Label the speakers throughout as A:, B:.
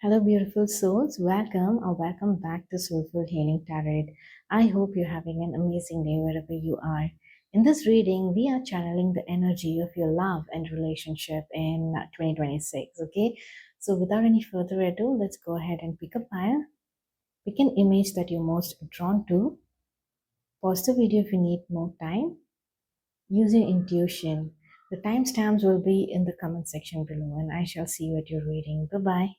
A: Hello, beautiful souls. Welcome back to Soulful Healing Tarot. I hope you're having an amazing day wherever you are. In this reading, we are channeling the energy of your love and relationship in 2026. Okay, so without any further ado, let's go ahead and pick a pile. Pick an image that you're most drawn to. Pause the video if you need more time. Use your intuition. The timestamps will be in the comment section below, and I shall see you at your reading. Bye bye.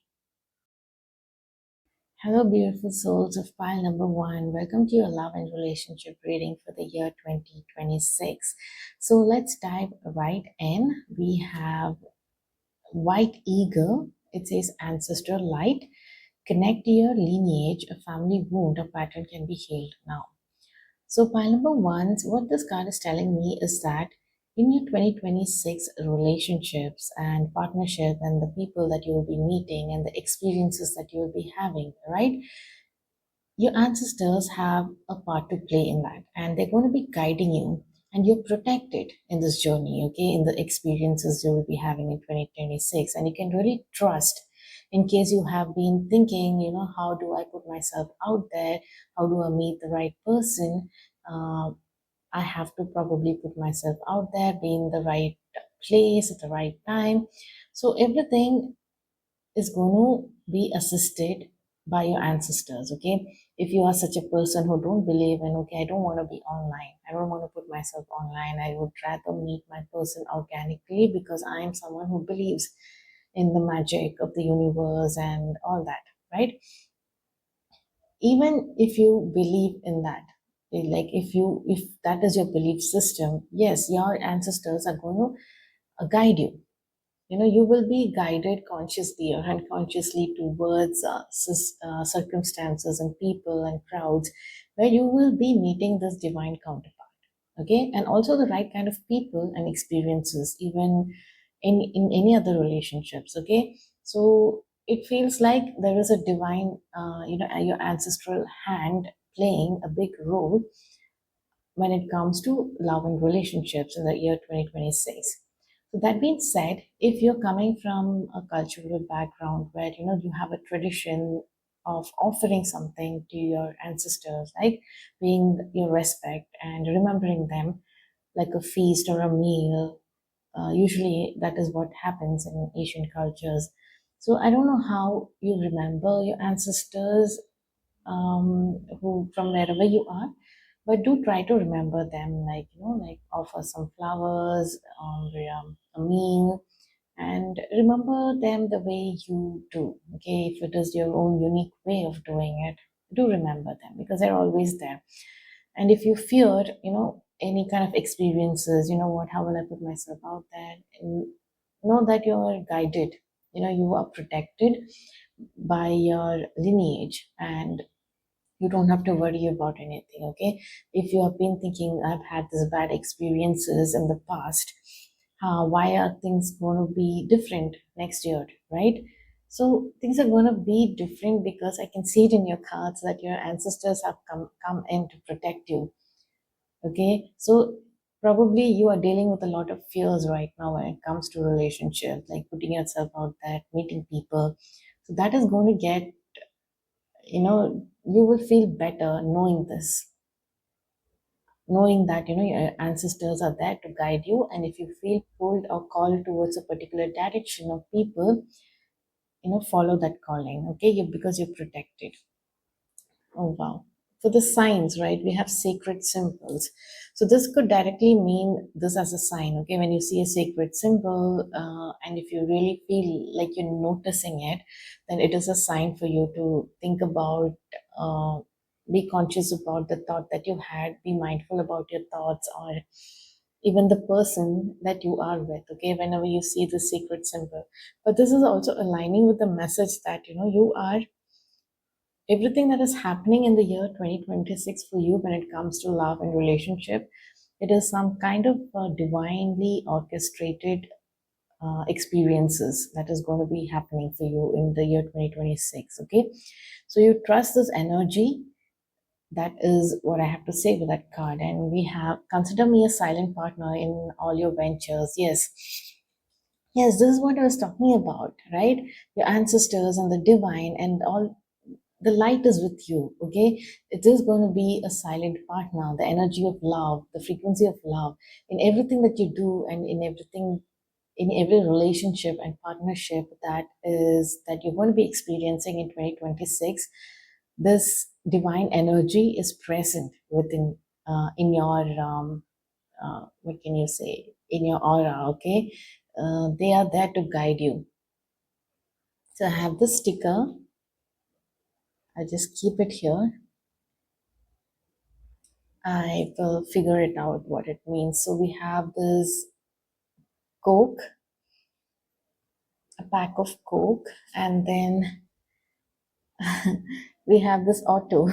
A: Hello, beautiful souls of pile number one. Welcome to your love and relationship reading for the year 2026. So let's dive right in. We have White Eagle. It says Ancestor Light. Connect to your lineage. A family wound or pattern can be healed now. So pile number one, what this card is telling me is that in your 2026 relationships and partnership and the people that you will be meeting and the experiences that you will be having, right? Your ancestors have a part to play in that, and they're going to be guiding you, and you're protected in this journey, okay, in the experiences you will be having in 2026. And you can really trust in case you have been thinking, how do I put myself out there? How do I meet the right person? Uh, I have to probably put myself out there, be in the right place at the right time. So everything is going to be assisted by your ancestors. Okay, if you are such a person who don't believe in, okay, I don't want to be online, I don't want to put myself online, I would rather meet my person organically because I am someone who believes in the magic of the universe and all that, right? Even if you believe in that, like if that is your belief system, yes, your ancestors are going to guide you. You will be guided consciously or unconsciously towards circumstances and people and crowds where you will be meeting this divine counterpart. Okay, and also the right kind of people and experiences, even in any other relationships. Okay, so it feels like there is a divine, your ancestral hand playing a big role when it comes to love and relationships in the year 2026. So that being said, if you're coming from a cultural background where you have a tradition of offering something to your ancestors, like paying your respect and remembering them like a feast or a meal, usually that is what happens in Asian cultures. So I don't know how you remember your ancestors, who from wherever you are, but do try to remember them, like like offer some flowers or a meal, and remember them the way you do. Okay, if it is your own unique way of doing it, do remember them because they're always there. And if you fear any kind of experiences, what, how will I put myself out there, and know that you are guided, you are protected by your lineage, and you don't have to worry about anything. Okay, if you have been thinking, I've had these bad experiences in the past, why are things going to be different next year, right? So things are going to be different because I can see it in your cards that your ancestors have come in to protect you. Okay, so probably you are dealing with a lot of fears right now when it comes to relationships, like putting yourself out there, meeting people. So that is going to get, you will feel better knowing this, knowing that your ancestors are there to guide you. And if you feel pulled or called towards a particular direction of people, follow that calling. Okay, because you're protected. Oh, wow. For the signs, right, we have sacred symbols. So this could directly mean this as a sign. Okay, when you see a sacred symbol, and if you really feel like you're noticing it, then it is a sign for you to think about, be conscious about the thought that you had, be mindful about your thoughts, or even the person that you are with. Okay, whenever you see the sacred symbol. But this is also aligning with the message that you are everything that is happening in the year 2026 for you when it comes to love and relationship. It is some kind of divinely orchestrated experiences that is going to be happening for you in the year 2026. Okay, so you trust this energy. That is what I have to say with that card. And we have, consider me a silent partner in all your ventures. Yes, Yes, this is what I was talking about, right? Your ancestors and the divine and all, the light is with you, okay? It is going to be a silent partner, the energy of love, the frequency of love in everything that you do and in everything, in every relationship and partnership that you're going to be experiencing in 2026. This divine energy is present within, in your what can you say, in your aura, okay? They are there to guide you. So I have this sticker. I just keep it here. I will figure it out what it means. So we have this Coke, a pack of Coke, and then we have this auto,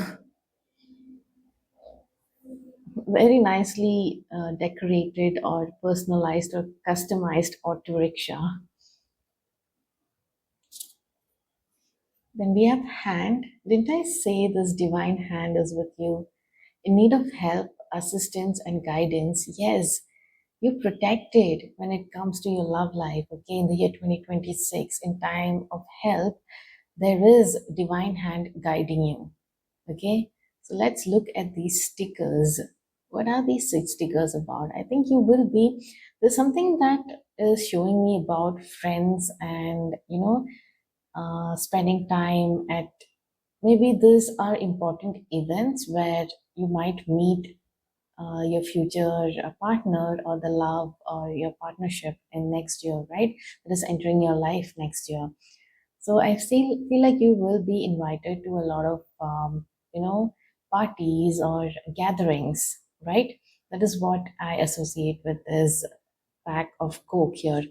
A: very nicely decorated or personalized or customized auto rickshaw. Then we have hand. Didn't I say this divine hand is with you? In need of help, assistance, and guidance, yes, you're protected when it comes to your love life. Okay, in the year 2026, in time of help, there is divine hand guiding you. Okay, so let's look at these stickers. What are these six stickers about? I think you will be, there's something that is showing me about friends and, spending time at, maybe these are important events where you might meet your future partner or the love or your partnership in next year, right? That is entering your life next year. So I feel like you will be invited to a lot of, you know, parties or gatherings, right? That is what I associate with this pack of Coke here.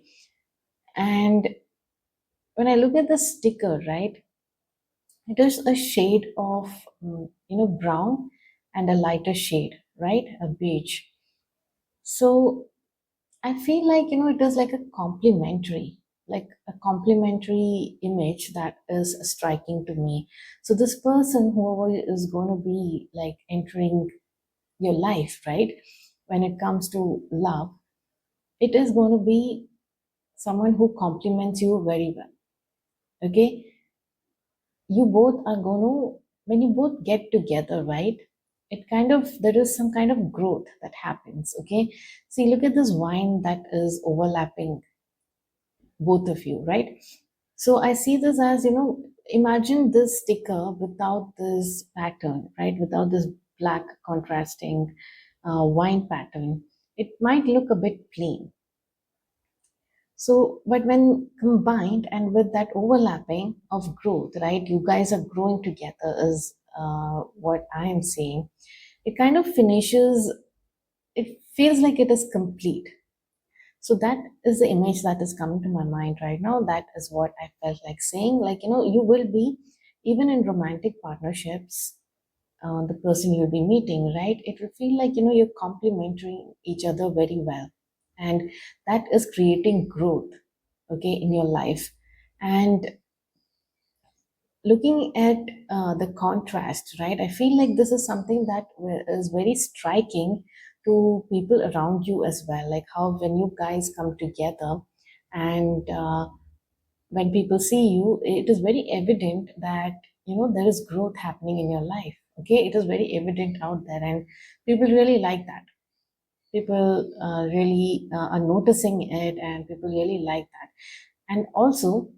A: And when I look at the sticker, right, it is a shade of, brown and a lighter shade, right? A beige. So I feel like, it is like a complimentary image that is striking to me. So this person, whoever is going to be like entering your life, right? When it comes to love, it is going to be someone who compliments you very well. Okay. You both are going to, when you both get together, right? It kind of, there is some kind of growth that happens. Okay. See, look at this wine that is overlapping both of you, right? So I see this as, imagine this sticker without this pattern, right? Without this black contrasting wine pattern. It might look a bit plain. So, but when combined and with that overlapping of growth, right? You guys are growing together, is what I am saying. It kind of finishes, it feels like it is complete. So that is the image that is coming to my mind right now. That is what I felt like saying. Like, you will be, even in romantic partnerships, the person you'll be meeting, right? It will feel like, you're complementing each other very well. And that is creating growth, okay, in your life. And looking at the contrast, right? I feel like this is something that is very striking to people around you as well. Like how when you guys come together and when people see you, it is very evident that there is growth happening in your life. Okay, it is very evident out there, and people really like that. People really are noticing it, and people really like that. And also,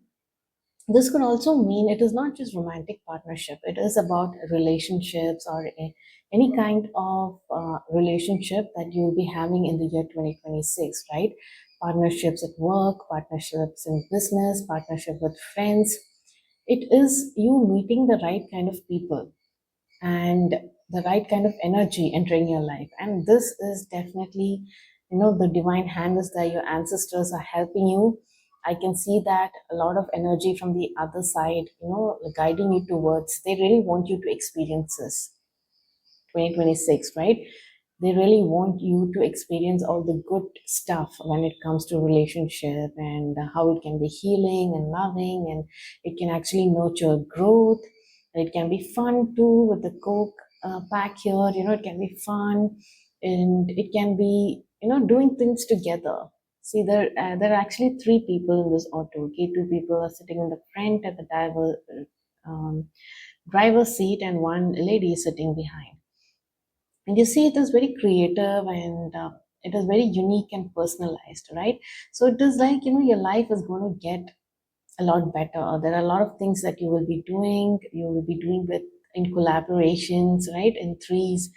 A: this could also mean it is not just romantic partnership, it is about relationships or any kind of relationship that you'll be having in the year 2026, right? Partnerships at work, partnerships in business, partnership with friends. It is you meeting the right kind of people and the right kind of energy entering your life. And this is definitely, the divine hand is there. Your ancestors are helping you. I can see that a lot of energy from the other side, guiding you towards, they really want you to experience this 2026, right? They really want you to experience all the good stuff when it comes to relationship and how it can be healing and loving, and it can actually nurture growth. And it can be fun too with the Coke pack here. It can be fun, and it can be, doing things together. See, there are actually three people in this auto. Okay, two people are sitting in the front at the um, driver's seat, and one lady is sitting behind. And you see, it is very creative, and it is very unique and personalized, right? So it is like, your life is going to get a lot better. There are a lot of things that you will be doing with in collaborations, right? In threes,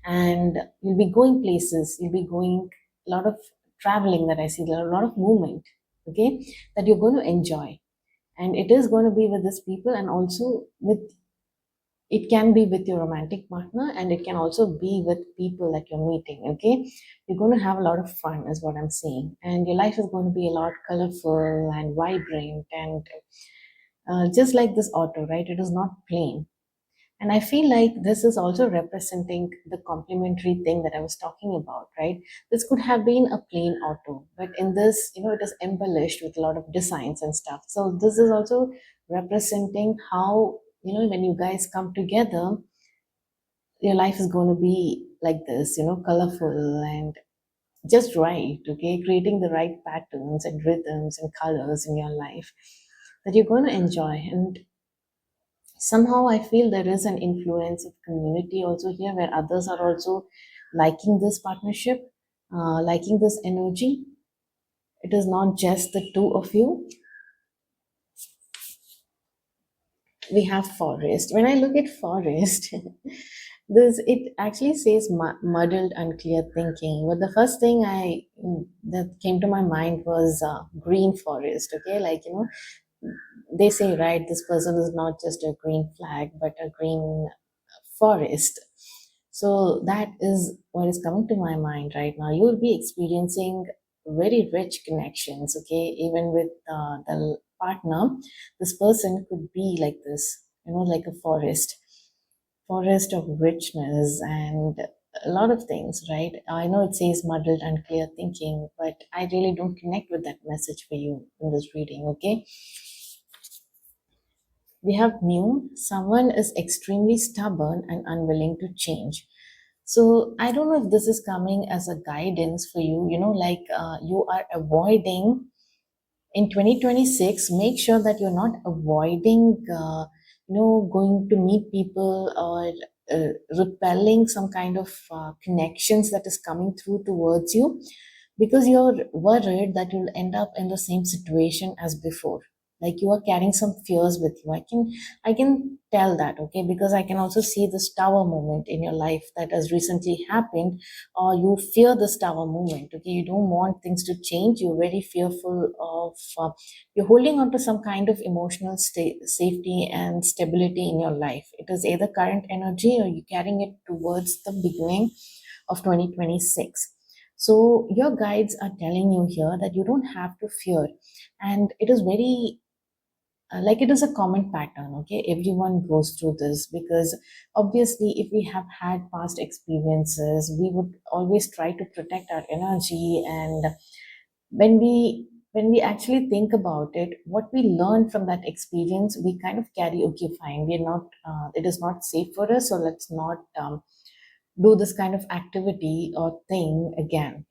A: and you'll be going places, you'll be going a lot of traveling that I see, there are a lot of movement, okay, that you're going to enjoy. And it is going to be with these people, and also with it can be with your romantic partner, and it can also be with people that you're meeting, okay. You're going to have a lot of fun is what I'm saying, and your life is going to be a lot colorful and vibrant, and just like this auto, right, it is not plain. And I feel like this is also representing the complementary thing that I was talking about, right? This could have been a plain auto, but in this, it is embellished with a lot of designs and stuff. So this is also representing how, when you guys come together, your life is going to be like this, colorful and just right, okay? Creating the right patterns and rhythms and colors in your life that you're going to enjoy. And somehow I feel there is an influence of community also here, where others are also liking this partnership, liking this energy. It is not just the two of you. We have forest. When I look at forest, this it actually says muddled, unclear thinking. But the first thing I that came to my mind was green forest. Okay, like, they say, right, this person is not just a green flag but a green forest. So that is what is coming to my mind right now. You will be experiencing very rich connections, okay, even with the partner. This person could be like this, like a forest of richness and a lot of things, right? I know it says muddled, unclear thinking, but I really don't connect with that message for you in this reading, okay? We have new, someone is extremely stubborn and unwilling to change. So I don't know if this is coming as a guidance for you, like you are avoiding in 2026. Make sure that you're not avoiding, going to meet people, or repelling some kind of connections that is coming through towards you, because you're worried that you'll end up in the same situation as before. Like, you are carrying some fears with you. I can tell that, okay, because I can also see this tower moment in your life that has recently happened, or you fear this tower moment, okay. You don't want things to change. You're very fearful of you're holding on to some kind of emotional safety and stability in your life. It is either current energy, or you're carrying it towards the beginning of 2026. So your guides are telling you here that you don't have to fear, and it is very like, it is a common pattern, okay. Everyone goes through this, because obviously if we have had past experiences, we would always try to protect our energy. And when we actually think about it, what we learn from that experience, we kind of carry, okay, fine, we're not it is not safe for us, so let's not do this kind of activity or thing again,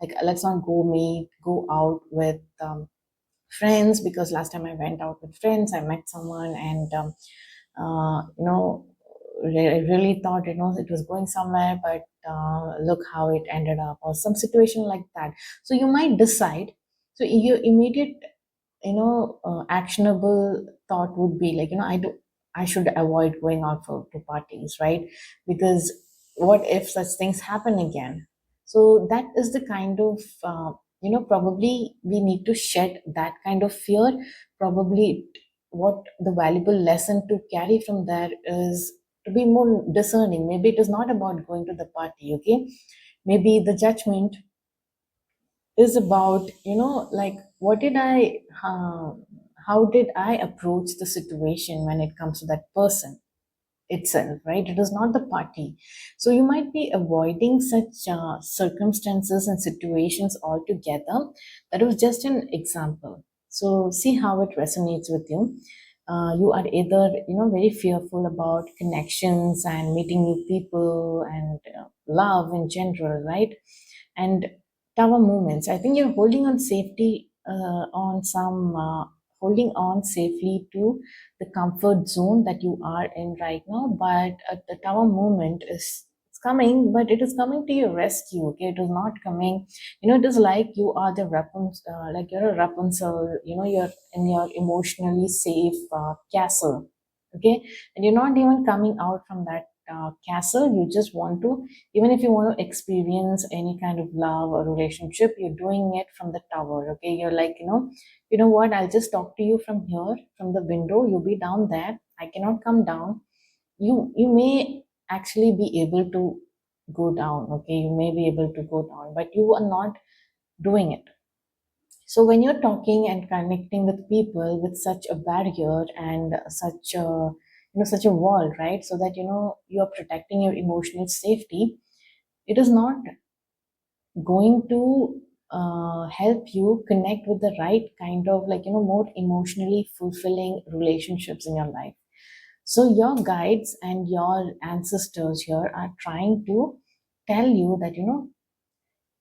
A: like, let's not go out with friends, because last time I went out with friends, I met someone, and uh, you know I really thought, it was going somewhere, but look how it ended up, or some situation like that. So you might decide. So your immediate, actionable thought would be like, I should avoid going out to parties, right? Because what if such things happen again? So that is the kind of, probably we need to shed that kind of fear. Probably what the valuable lesson to carry from there is to be more discerning. Maybe it is not about going to the party, okay? Maybe the judgment is about, like, what did I how did I approach the situation when it comes to that person itself, right? It is not the party. So you might be avoiding such circumstances and situations altogether. That was just an example. So see how it resonates with you. You are either, very fearful about connections and meeting new people and love in general, right? And Tower movements. I think you're holding on safety on some holding on safely to the comfort zone that you are in right now. But the tower movement is it's coming, but it is coming to your rescue. Okay, it is not coming. It is like you are the Rapunzel, like you're a Rapunzel. You're in your emotionally safe castle. Okay, and you're not even coming out from that castle. You just want to, even if you want to experience any kind of love or relationship, you're doing it from the tower. Okay, you're like, you know what, I'll just talk to you from here, from the window. You'll be down there, I cannot come down. You may actually be able to go down. Okay, you may be able to go down, but you are not doing it. So when you're talking and connecting with people with such a barrier and such a wall, right, so that you're protecting your emotional safety, it is not going to help you connect with the right kind of, like, more emotionally fulfilling relationships in your life. So your guides and your ancestors here are trying to tell you that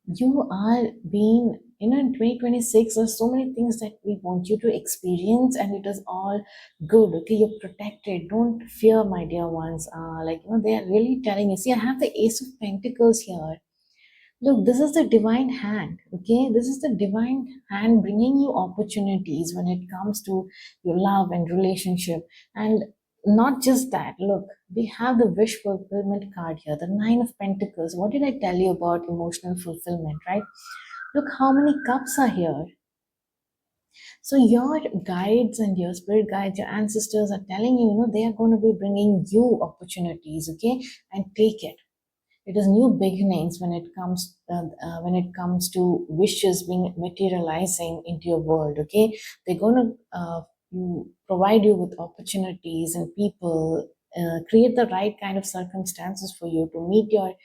A: you are being, in 2026 there's so many things that we want you to experience, and it is all good. Okay, you're protected, don't fear, my dear ones. Like, they are really telling you. See, I have the Ace of Pentacles here. Look, this is the divine hand, okay? This is the divine hand bringing you opportunities when it comes to your love and relationship. And not just that, look, we have the wish fulfillment card here, the Nine of Pentacles. What did I tell you about emotional fulfillment, right? Look how many cups are here. So your guides and your spirit guides, your ancestors are telling you, they are going to be bringing you opportunities, okay? And take it. It is new beginnings when it comes to wishes being materializing into your world. Okay, they're going to provide you with opportunities and people. Create the right kind of circumstances for you to meet your,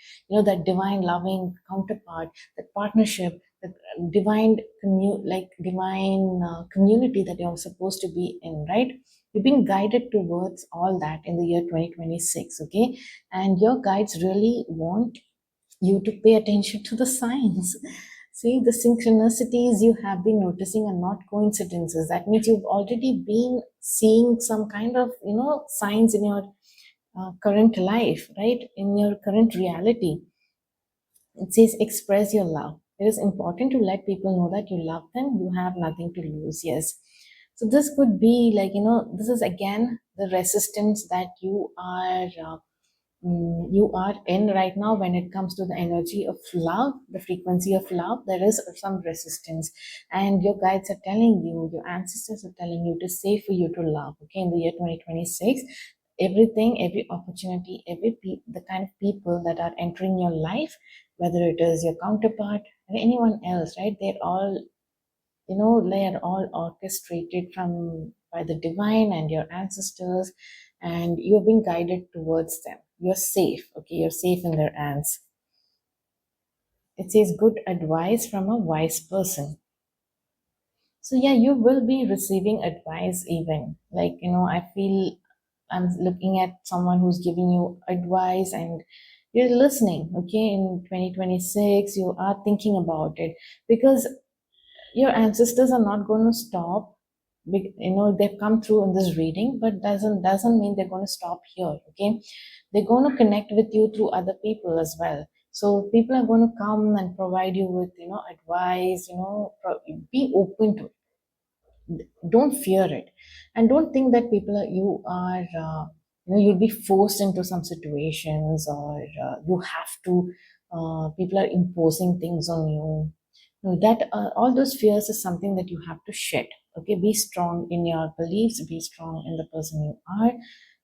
A: that divine loving counterpart, that partnership, that divine community that you're supposed to be in, right? You've been guided towards all that in the year 2026. Okay, and your guides really want you to pay attention to the signs. See, the synchronicities you have been noticing are not coincidences. That means you've already been seeing some kind of, signs in your current life, right? In your current reality. It says express your love. It is important to let people know that you love them. You have nothing to lose. Yes. So this could be like, this is again the resistance that you are in right now when it comes to the energy of love, the frequency of love. There is some resistance, and your guides are telling you, your ancestors are telling you, to say for you to love. Okay, in the year 2026, everything, every opportunity, the kind of people that are entering your life, whether it is your counterpart or anyone else, right? They are all orchestrated from by the divine and your ancestors, and you've been guided towards them. You're safe. Okay, you're safe in their hands. It says good advice from a wise person. So yeah, you will be receiving advice. Even, like, I feel I'm looking at someone who's giving you advice, and you're listening. Okay, in 2026 you are thinking about it, because your ancestors are not going to stop. They've come through in this reading, but doesn't mean they're going to stop here. Okay, they're going to connect with you through other people as well. So people are going to come and provide you with, advice. Be open to it. Don't fear it, and don't think that people are you are you'll be forced into some situations, or you have to people are imposing things on you. No, that all those fears is something that you have to shed. Okay, be strong in your beliefs, be strong in the person you are,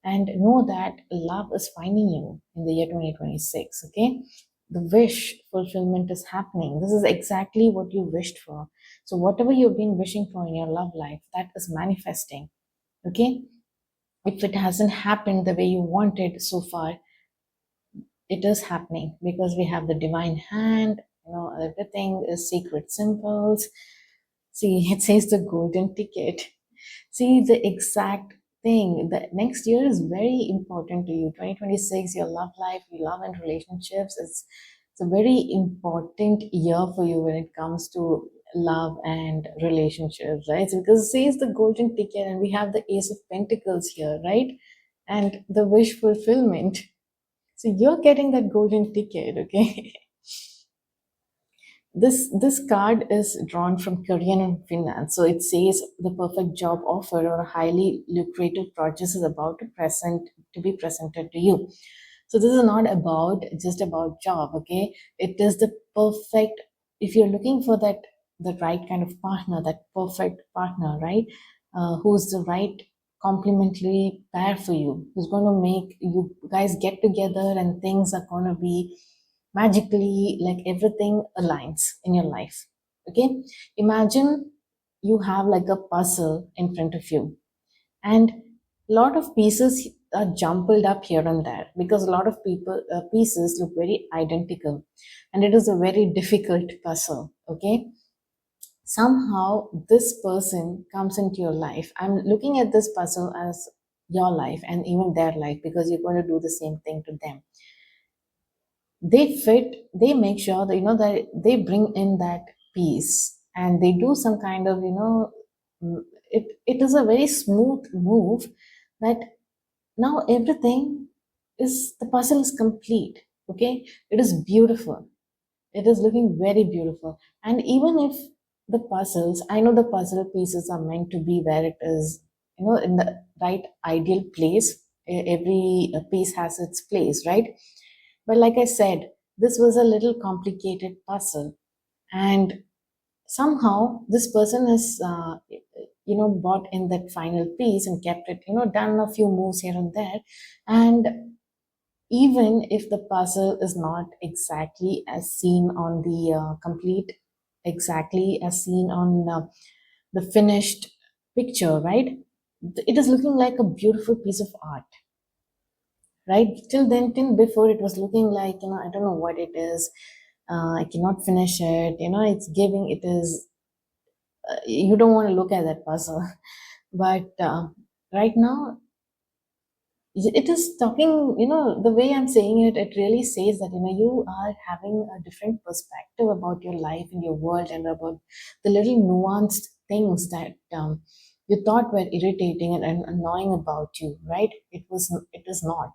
A: and know that love is finding you in the year 2026. Okay, the wish fulfillment is happening. This is exactly what you wished for. So whatever you've been wishing for in your love life, that is manifesting. Okay, if it hasn't happened the way you wanted so far, it is happening, because we have the divine hand. Everything is secret symbols. See, it says the golden ticket. See, the exact thing. The next year is very important to you. 2026, your love life, your love and relationships is It's a very important year for you when it comes to love and relationships, right? So because it says the golden ticket, and we have the Ace of Pentacles here, right? And the wish fulfillment. So you're getting that golden ticket, okay? This card is drawn from career and finance. So it says the perfect job offer or a highly lucrative project is about to be presented to you. So this is not about just about job, okay? It is the perfect, if you're looking for the right kind of partner, that perfect partner, right? Who's the right complementary pair for you, who's going to make you guys get together and things are going to be magically, like everything aligns in your life. Okay, imagine you have like a puzzle in front of you, and a lot of pieces are jumbled up here and there because a lot of people pieces look very identical, and it is a very difficult puzzle. Okay, somehow this person comes into your life. I'm looking at this puzzle as your life and even their life, because you're going to do the same thing to them. They fit, they make sure that that they bring in that peace, and they do some kind of it is a very smooth move, that now everything is, the puzzle is complete. Okay, it is beautiful, it is looking very beautiful. And even if the puzzles, I know the puzzle pieces are meant to be where it is, in the right ideal place. Every piece has its place, right? But like I said, this was a little complicated puzzle, and somehow this person has, bought in that final piece and kept it, done a few moves here and there, and even if the puzzle is not exactly as seen on the complete, exactly as seen on the finished picture, right? It is looking like a beautiful piece of art, right? Till then, till before, it was looking like, I don't know what it is. I cannot finish it. It's giving, it is, you don't want to look at that puzzle. But right now, it is talking, the way I'm saying it, it really says that, you are having a different perspective about your life and your world, and about the little nuanced things that you thought were irritating and annoying about you, right? It is not.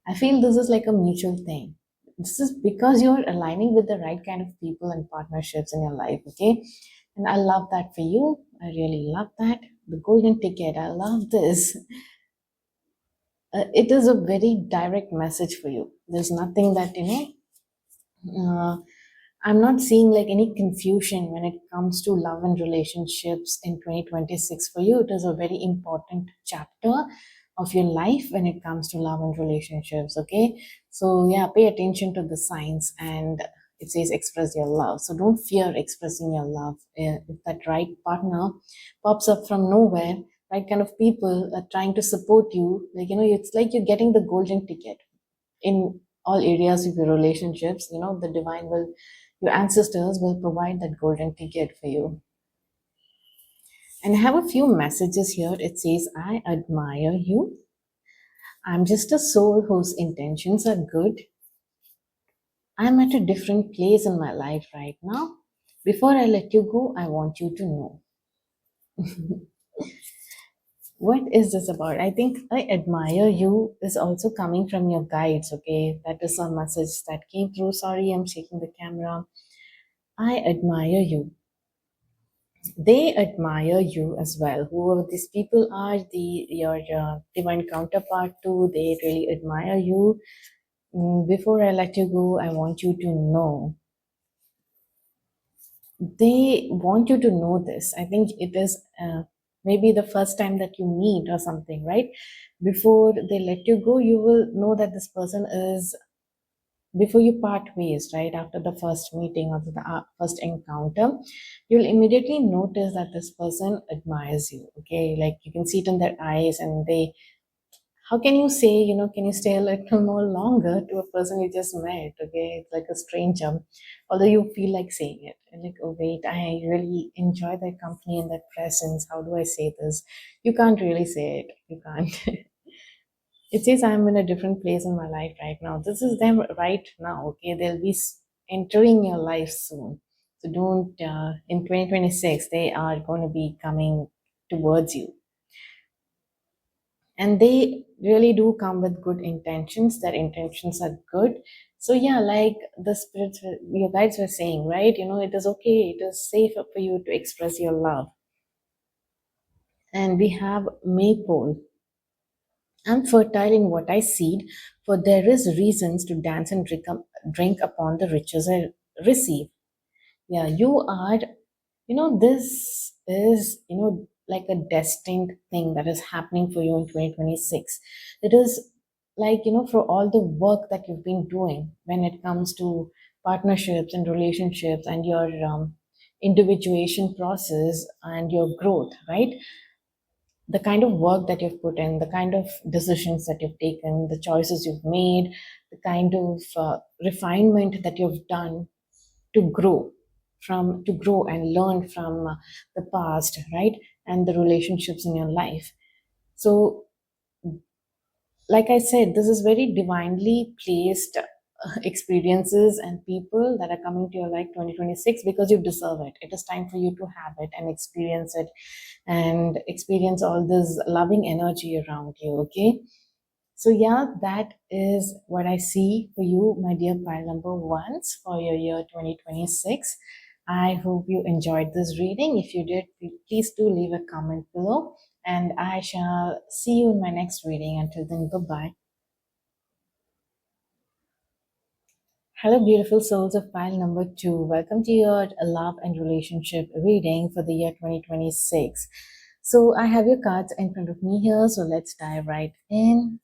A: I feel this is like a mutual thing. This is because you're aligning with the right kind of people and partnerships in your life, okay? And I love that for you. I really love that. The golden ticket, I love this. It is a very direct message for you. There's nothing that, I'm not seeing like any confusion when it comes to love and relationships in 2026 for you. It is a very important chapter of your life when it comes to love and relationships. Okay, so yeah, pay attention to the signs, and it says express your love. So don't fear expressing your love. If that right partner pops up from nowhere, right kind of people are trying to support you, like it's like you're getting the golden ticket in all areas of your relationships. The divine will, your ancestors will provide that golden ticket for you. And I have a few messages here. It says, I admire you. I'm just a soul whose intentions are good. I'm at a different place in my life right now. Before I let you go, I want you to know. What is this about? I think I admire you is also coming from your guides, okay? That is a message that came through. Sorry, I'm shaking the camera. I admire you. They admire you as well. Whoever these people are, your divine counterpart too, they really admire you. Before I let you go, I want you to know. They want you to know this. I think it is maybe the first time that you meet or something, right? Before they let you go, you will know that this person is, before you part ways, right after the first meeting or the first encounter, you'll immediately notice that this person admires you. Okay, like you can see it in their eyes, and they, how can you say, can you stay a little more longer to a person you just met? Okay, it's like a stranger, although you feel like saying it, and like, oh wait, I really enjoy their company and their presence. How do I say this? You can't really say it, you can't. It says I'm in a different place in my life right now. This is them right now. Okay, they'll be entering your life soon. So don't, in 2026, they are going to be coming towards you. And they really do come with good intentions. Their intentions are good. So yeah, like the spirits, your guides were saying, right? It is okay. It is safe for you to express your love. And we have maypole. I'm fertile in what I seed, for there is reasons to dance and drink upon the riches I receive. Yeah, you are, this is, like a destined thing that is happening for you in 2026. It is like, for all the work that you've been doing when it comes to partnerships and relationships and your individuation process and your growth, right? The kind of work that you've put in, the kind of decisions that you've taken, the choices you've made, the kind of refinement that you've done to grow to grow and learn from the past, right? And the relationships in your life. So like I said, this is very divinely placed experiences and people that are coming to your life 2026 because you deserve it. It is time for you to have it and experience it and experience all this loving energy around you, okay? So, yeah, that is what I see for you, my dear pile number ones, for your year 2026. I hope you enjoyed this reading. If you did, please do leave a comment below, and I shall see you in my next reading. Until then, goodbye. Hello, beautiful souls of pile number two. Welcome to your love and relationship reading for the year 2026. So, I have your cards in front of me here, so let's dive right in.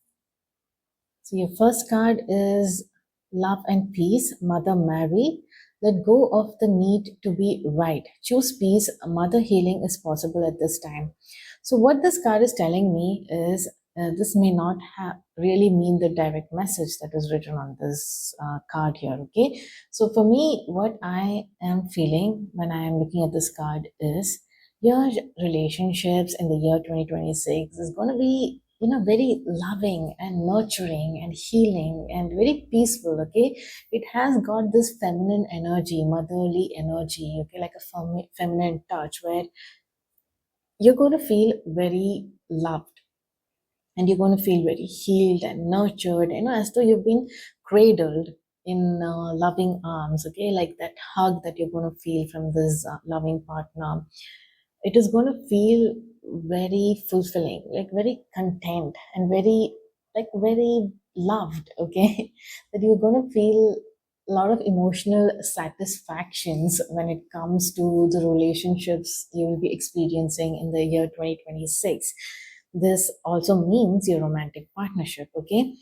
A: So your first card is Love and Peace, Mother Mary. Let go of the need to be right. Choose peace. Mother healing is possible at this time. So what this card is telling me is this may not really mean the direct message that is written on this card here. Okay. So for me, what I am feeling when I am looking at this card is your relationships in the year 2026 is going to be very loving and nurturing and healing and very peaceful. Okay, it has got this feminine energy, motherly energy, okay, like a feminine touch where you're going to feel very loved and you're going to feel very healed and nurtured, as though you've been cradled in loving arms. Okay, like that hug that you're going to feel from this loving partner, it is going to feel very fulfilling, like very content and very, like very loved. Okay, that you're going to feel a lot of emotional satisfactions when it comes to the relationships you will be experiencing in the year 2026. This also means your romantic partnership. Okay,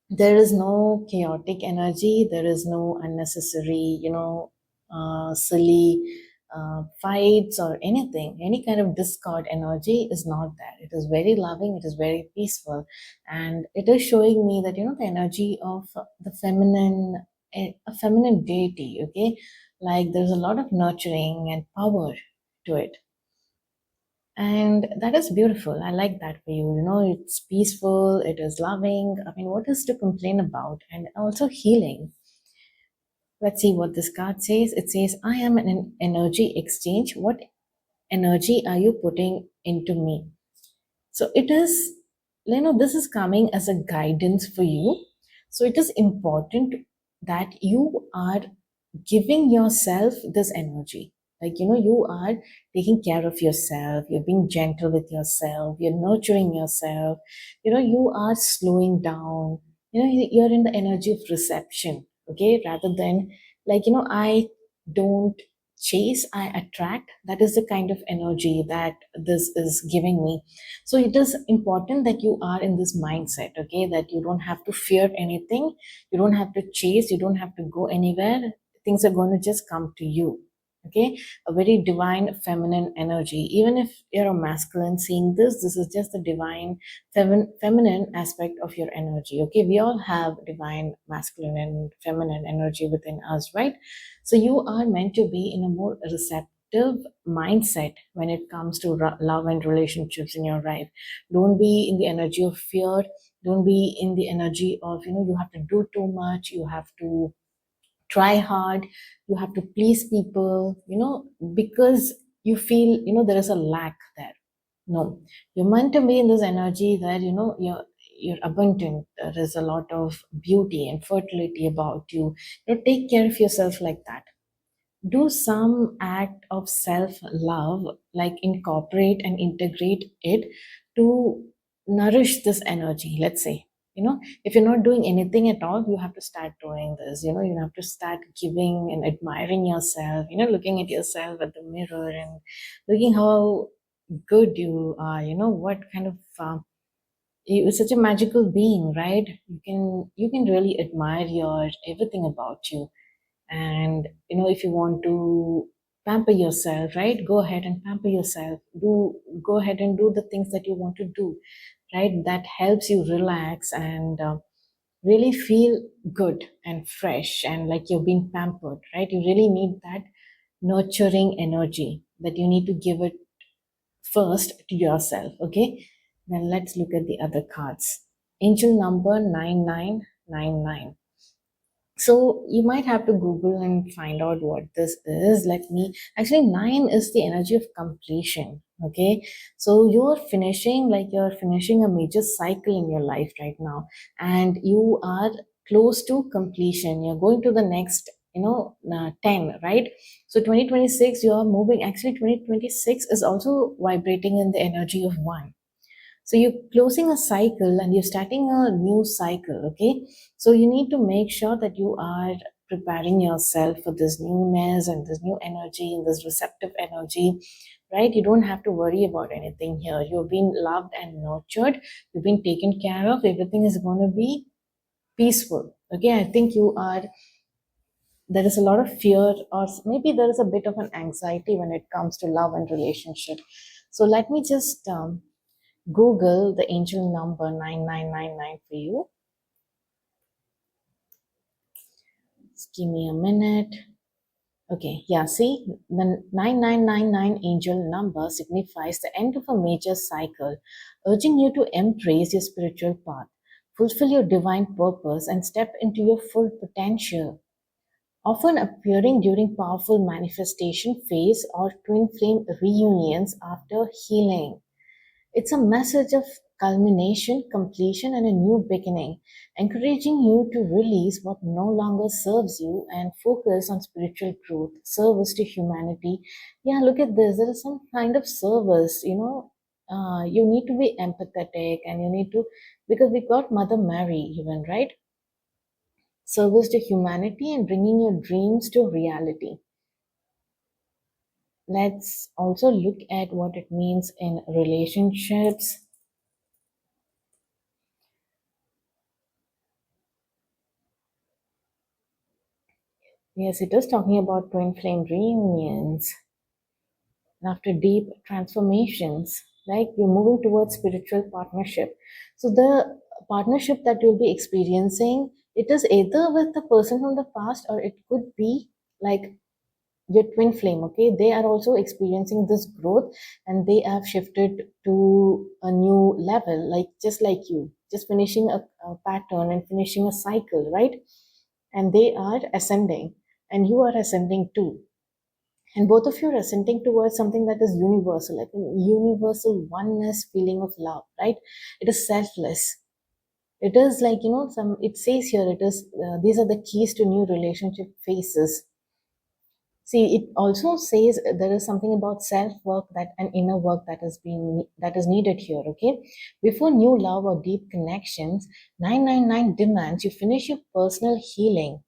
A: there is no chaotic energy, there is no unnecessary, silly fights or anything. Any kind of discord energy is not there. It is very loving, it is very peaceful, and it is showing me that the energy of the feminine, a feminine deity. Okay, like there's a lot of nurturing and power to it, and that is beautiful. I like that for you. It's peaceful, it is loving. I mean, what is to complain about? And also healing. Let's see what this card says. It says, I am an energy exchange. What energy are you putting into me? So it is, this is coming as a guidance for you. So it is important that you are giving yourself this energy. Like, you are taking care of yourself, you're being gentle with yourself, you're nurturing yourself, you are slowing down, you're in the energy of reception, okay, rather than like, I don't chase, I attract. That is the kind of energy that this is giving me. So it is important that you are in this mindset, okay, that you don't have to fear anything, you don't have to chase, you don't have to go anywhere. Things are going to just come to you. Okay, a very divine feminine energy. Even if you're a masculine seeing this is just the divine feminine aspect of your energy. Okay, we all have divine masculine and feminine energy within us, right? So you are meant to be in a more receptive mindset when it comes to love and relationships in your life. Don't be in the energy of fear, don't be in the energy of you have to do too much, you have to try hard, you have to please people, because you feel, there is a lack there. No, you're meant to be in this energy that, you're abundant. There is a lot of beauty and fertility about you. Take care of yourself like that. Do some act of self love, like incorporate and integrate it to nourish this energy. Let's say, if you're not doing anything at all, you have to start doing this. You have to start giving and admiring yourself, looking at yourself at the mirror and looking how good you are, what kind of you're such a magical being, right? You can really admire your everything about you. And if you want to pamper yourself, right, go ahead and pamper yourself. Go ahead and do the things that you want to do, right? That helps you relax and really feel good and fresh and like you're being pampered, right? You really need that nurturing energy that you need to give it first to yourself. Okay, then let's look at the other cards. Angel number 9999. So you might have to Google and find out what this is. Let me actually, nine is the energy of completion. Okay, so you're finishing a major cycle in your life right now, and you are close to completion. You're going to the next, 10, right? So 2026, you are moving. Actually, 2026 is also vibrating in the energy of one. So you're closing a cycle and you're starting a new cycle, okay? So you need to make sure that you are preparing yourself for this newness and this new energy and this receptive energy, right? You don't have to worry about anything here. You've been loved and nurtured, you've been taken care of, everything is going to be peaceful, okay? I think there is a lot of fear, or maybe there is a bit of an anxiety when it comes to love and relationship. So let me just Google the angel number 9999 for you. Just give me a minute. Okay, yeah, see, the 9999 angel number signifies the end of a major cycle, urging you to embrace your spiritual path, fulfill your divine purpose, and step into your full potential. Often appearing during powerful manifestation phase or twin flame reunions after healing. It's a message of culmination, completion, and a new beginning, encouraging you to release what no longer serves you and focus on spiritual growth, service to humanity. Yeah, look at this. There is some kind of service, you need to be empathetic and you need to, because we got Mother Mary, even, right? Service to humanity and bringing your dreams to reality. Let's also look at what it means in relationships. Yes, it is talking about twin flame reunions after deep transformations, like you're moving towards spiritual partnership. So the partnership that you'll be experiencing, it is either with the person from the past or it could be like your twin flame. Okay, they are also experiencing this growth and they have shifted to a new level, like just like you, just finishing a pattern and finishing a cycle, right? And they are ascending and you are ascending too, and both of you are ascending towards something that is universal, like a universal oneness feeling of love, right? It is selfless. It is like, some, it says here, it is, these are the keys to new relationship phases. See, it also says there is something about self work, that an inner work that is needed here. Okay, before new love or deep connections, 999 demands you finish your personal healing,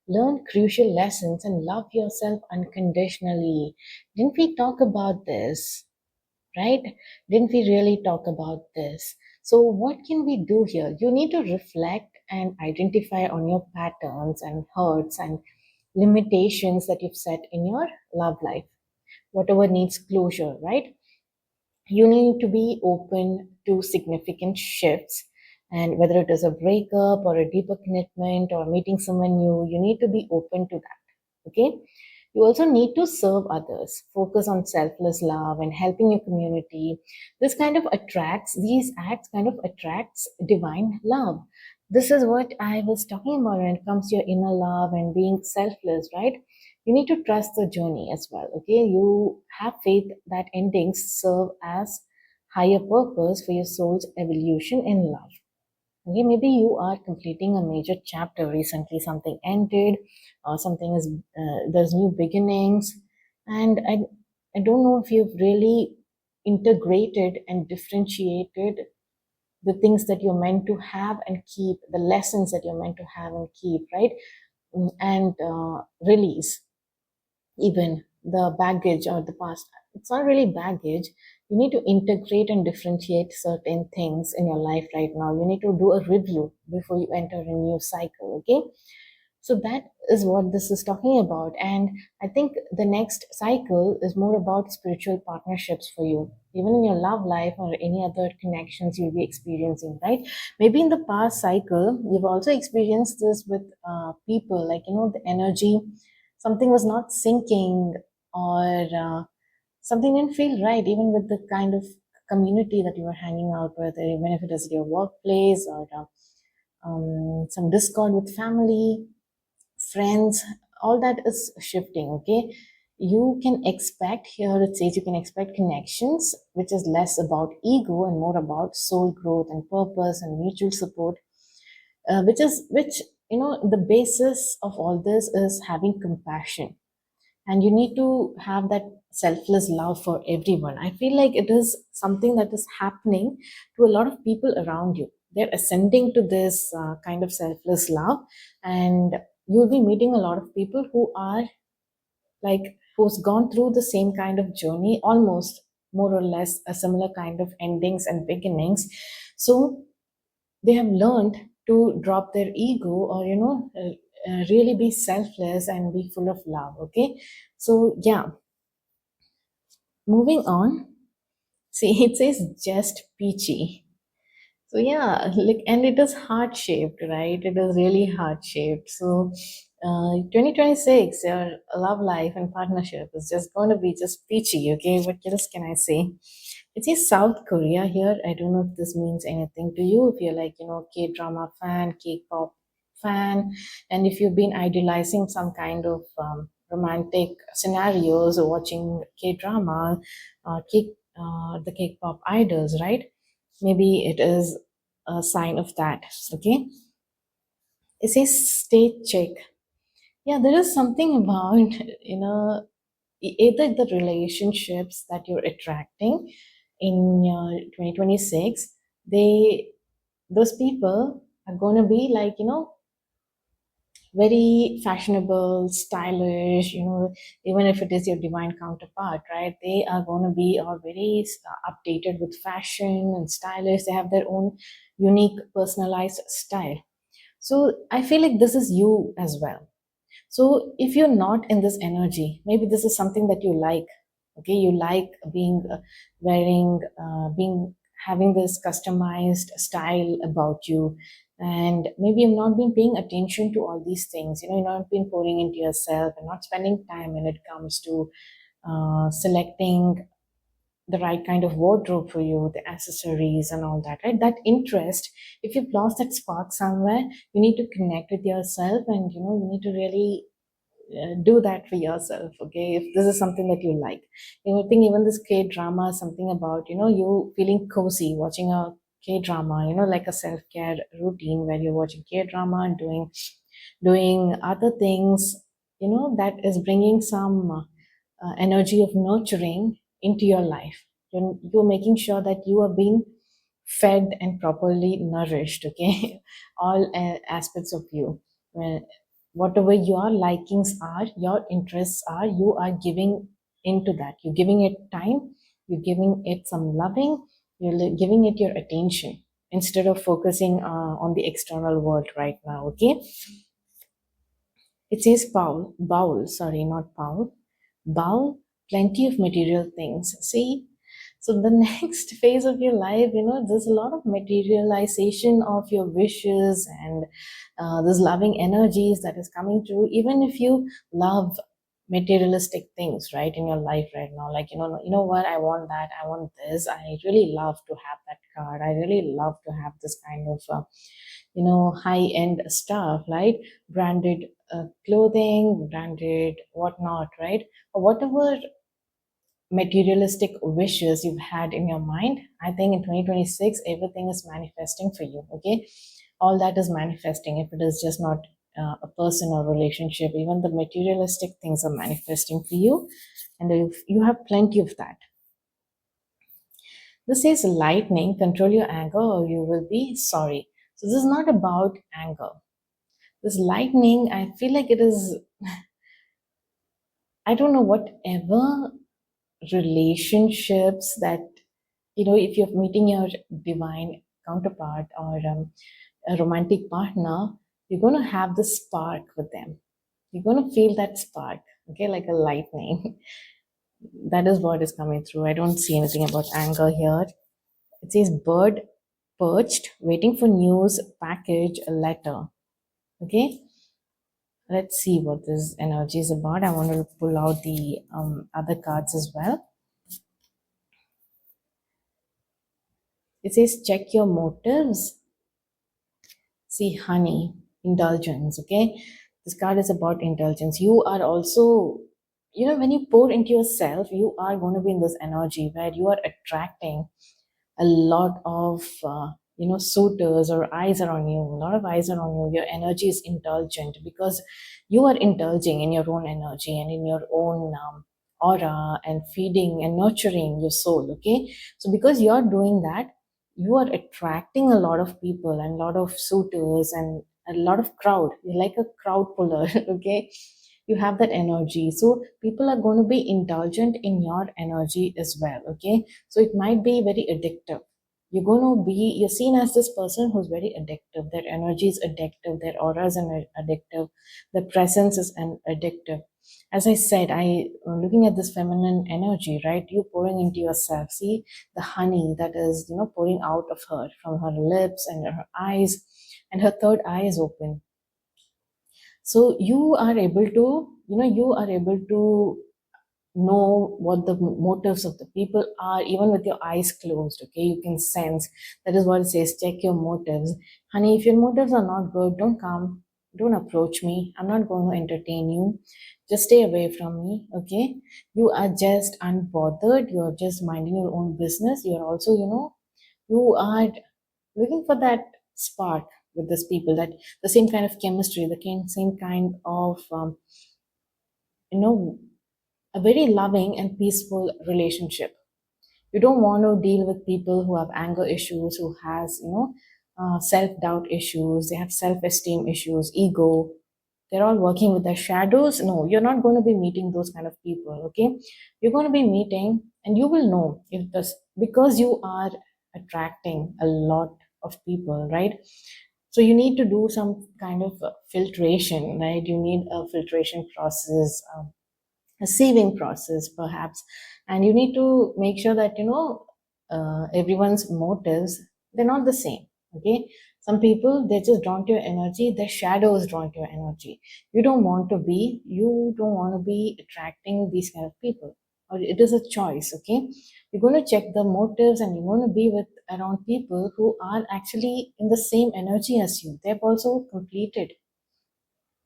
A: learn crucial lessons, and love yourself unconditionally. Didn't we talk about this? Right? Didn't we really talk about this? So, what can we do here? You need to reflect and identify on your patterns and hurts and limitations that you've set in your love life, whatever needs closure, right? You need to be open to significant shifts. And whether it is a breakup or a deeper commitment or meeting someone new, you need to be open to that. Okay, you also need to serve others, focus on selfless love and helping your community. These acts kind of attracts divine love. This is what I was talking about when it comes to your inner love and being selfless, right? You need to trust the journey as well, okay? You have faith that endings serve as higher purpose for your soul's evolution in love. Okay, maybe you are completing a major chapter recently, something ended, or something is there's new beginnings, and I don't know if you've really integrated and differentiated the things that you're meant to have and keep, the lessons that you're meant to have and keep, right? And release even the baggage or the past. It's not really baggage. You need to integrate and differentiate certain things in your life right now. You need to do a review before you enter a new cycle, okay? So that is what this is talking about. And I think the next cycle is more about spiritual partnerships for you, even in your love life or any other connections you'll be experiencing, right? Maybe in the past cycle, you've also experienced this with people, like, the energy, something was not syncing, or something didn't feel right, even with the kind of community that you were hanging out with, even if it is your workplace or some discord with family, friends, all that is shifting, okay? You can expect, here it says you can expect connections, which is less about ego and more about soul growth and purpose and mutual support, which the basis of all this is having compassion, and you need to have that selfless love for everyone. I feel like it is something that is happening to a lot of people around you. They're ascending to this kind of selfless love, and you'll be meeting a lot of people who are like, who's gone through the same kind of journey, almost more or less a similar kind of endings and beginnings. So they have learned to drop their ego, or really be selfless and be full of love, okay? So yeah, moving on. See, it says just peachy. So yeah, like, and it is heart shaped, right? It is really heart shaped. So 2026, your love life and partnership is just going to be just peachy, okay? What else can I say? It says South Korea here. I don't know if this means anything to you. If you're like, K drama fan, K pop fan, and if you've been idealizing some kind of romantic scenarios or watching K drama, the K pop idols, right? Maybe it is a sign of that, okay? It says state check. Yeah, there is something about, either the relationships that you're attracting in your 2026, those people are going to be like, very fashionable, stylish, even if it is your divine counterpart, right? They are going to be all very updated with fashion and stylish. They have their own unique personalized style. So I feel like this is you as well. So if you're not in this energy, maybe this is something that you like. Okay, you like being wearing, being having this customized style about you, and maybe you've not been paying attention to all these things. You've not been pouring into yourself and not spending time when it comes to selecting the right kind of wardrobe for you, the accessories and all that, right? That interest, if you've lost that spark somewhere, you need to connect with yourself, and you need to really do that for yourself, okay? If this is something that you like, I think even this K drama is something about, you feeling cozy watching a K drama, like a self care routine where you're watching K drama and doing other things, that is bringing some energy of nurturing into your life. You're making sure that you are being fed and properly nourished, okay? All aspects of you. When, whatever your likings are, your interests are, you are giving into that. You're giving it time, you're giving it some loving, giving it your attention instead of focusing on the external world right now, okay? It says bowl, sorry, not Paul. Bowl, plenty of material things. See? So the next phase of your life, there's a lot of materialization of your wishes, and there's loving energies that is coming through. Even if you love materialistic things, right, in your life right now, like, what, I want that, I want this, I really love to have that car, I really love to have this kind of high end stuff, right? Branded clothing, branded whatnot, right? Or whatever materialistic wishes you've had in your mind, I think in 2026 everything is manifesting for you. Okay, all that is manifesting. If it is just not a person or relationship, even the materialistic things are manifesting for you, and if you have plenty of that. This says lightning, control your anger or you will be sorry. So this is not about anger. This lightning, I feel like it is, I don't know, whatever relationships that, if you're meeting your divine counterpart or a romantic partner, you're going to have the spark with them. You're going to feel that spark, okay, like a lightning. That is what is coming through. I don't see anything about anger here. It says bird perched, waiting for news, package, a letter. Okay, let's see what this energy is about. I want to pull out the other cards as well. It says check your motives. See, honey, indulgence. Okay, this card is about indulgence. You are also, when you pour into yourself, you are going to be in this energy where you are attracting a lot of suitors, or eyes are on you. A lot of eyes are on you. Your energy is indulgent because you are indulging in your own energy and in your own aura, and feeding and nurturing your soul. Okay, so because you are doing that, you are attracting a lot of people and a lot of suitors and a lot of crowd. You're like a crowd puller. Okay, you have that energy, so people are going to be indulgent in your energy as well. Okay, so it might be very addictive. You're seen as this person who's very addictive. Their energy is addictive, their auras are addictive, their presence is an addictive. As I said, looking at this feminine energy, right? You pouring into yourself. See the honey that is, pouring out of her from her lips and her eyes, and her third eye is open. So you are able to know what the motives of the people are, even with your eyes closed. Okay, you can sense. That is what it says, check your motives. Honey, if your motives are not good, don't come, don't approach me. I'm not going to entertain you. Just stay away from me. Okay, you are just unbothered, you're just minding your own business. You're also, you are looking for that spark with these people, that the same kind of chemistry, same kind of you know a very loving and peaceful relationship. You don't want to deal with people who have anger issues, who has self-doubt issues, they have self-esteem issues, ego. They're all working with their shadows. No, you're not going to be meeting those kind of people. Okay, you're going to be meeting, and you will know if this, because you are attracting a lot of people, right? So you need to do some kind of filtration, right? You need a filtration process, a saving process perhaps, and you need to make sure that everyone's motives, they're not the same. Okay, some people, they're just drawn to your energy, their shadow is drawn to your energy. You don't want to be attracting these kind of people, or it is a choice. Okay, you're going to check the motives, and you want to be with around people who are actually in the same energy as you. They've also completed,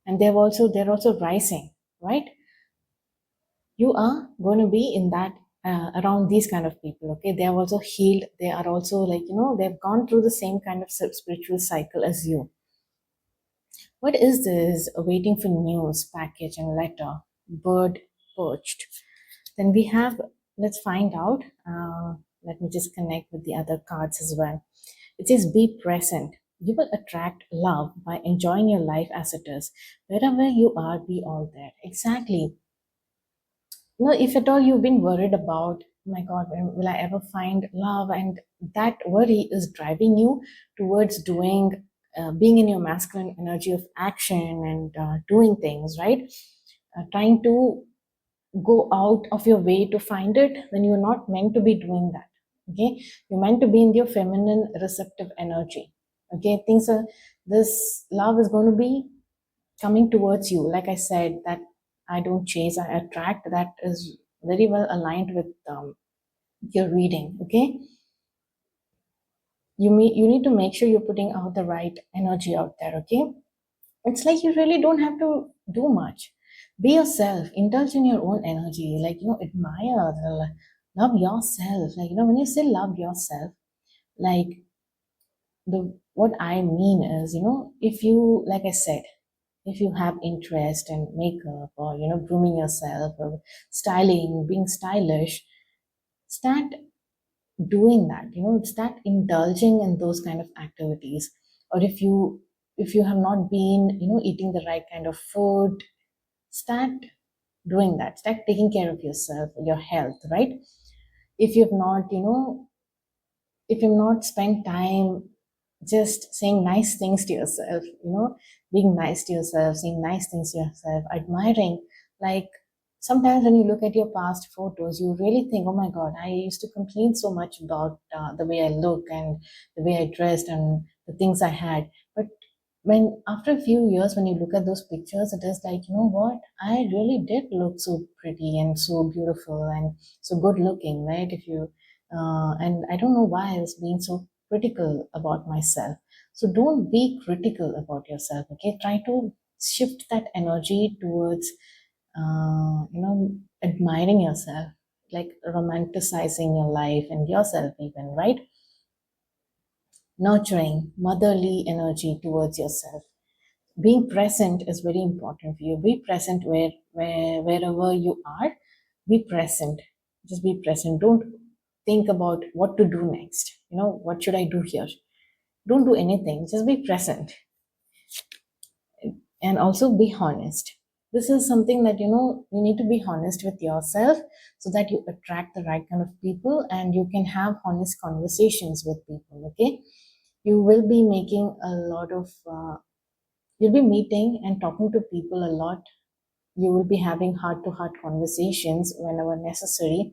A: and they're also rising, right? You are going to be in that around these kind of people. Okay, they are also healed, they are also, like, they've gone through the same kind of spiritual cycle as you. What is this? Waiting for news, package and letter, bird perched. Then we have, let's find out. Let me just connect with the other cards as well. It says be present. You will attract love by enjoying your life as it is. Wherever you are, be all there. Exactly. If at all you've been worried about, "Oh my God, when will I ever find love?" And that worry is driving you towards being in your masculine energy of action and doing things, right? Trying to go out of your way to find it, then you're not meant to be doing that. Okay, you're meant to be in your feminine receptive energy. Okay, this love is going to be coming towards you. Like I said, that I don't chase, I attract. That is very well aligned with your reading. Okay, You need to make sure you're putting out the right energy out there, okay? It's like you really don't have to do much. Be yourself, indulge in your own energy, like, admire, love yourself. Like, when you say love yourself, like, the what I mean is, if you, like I said, if you have interest in makeup, or grooming yourself, or styling, being stylish, start doing that. Start indulging in those kind of activities. Or if you have not been, eating the right kind of food, start doing that. Start taking care of yourself, your health, right? If you've not, if you've not spent time just saying nice things to yourself, being nice to yourself, saying nice things to yourself, admiring, like, sometimes when you look at your past photos, you really think, oh my God, I used to complain so much about the way I look and the way I dressed and the things I had. But when after a few years, when you look at those pictures, it is like, what, I really did look so pretty and so beautiful and so good looking, right? If you And I don't know why I was being so critical about myself. So don't be critical about yourself, okay? Try to shift that energy towards, admiring yourself, like romanticizing your life and yourself, even, right? Nurturing motherly energy towards yourself. Being present is very important for you. Be present wherever you are. Be present. Just be present. Don't think about what to do next. What should I do here? Don't do anything. Just be present. And also be honest. This is something that, you need to be honest with yourself, so that you attract the right kind of people and you can have honest conversations with people, okay? You will be making a lot of you'll be meeting and talking to people a lot. You will be having heart to heart conversations whenever necessary,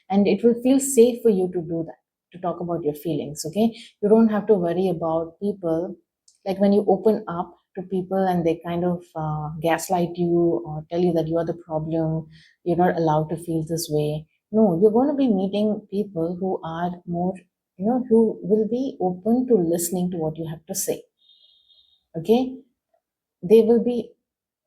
A: and it will feel safe for you to do that, to talk about your feelings, okay? You don't have to worry about people. Like, when you open up to people and they kind of gaslight you or tell you that you are the problem, you're not allowed to feel this way. No, you're going to be meeting people who are more, who will be open to listening to what you have to say, okay? They will be,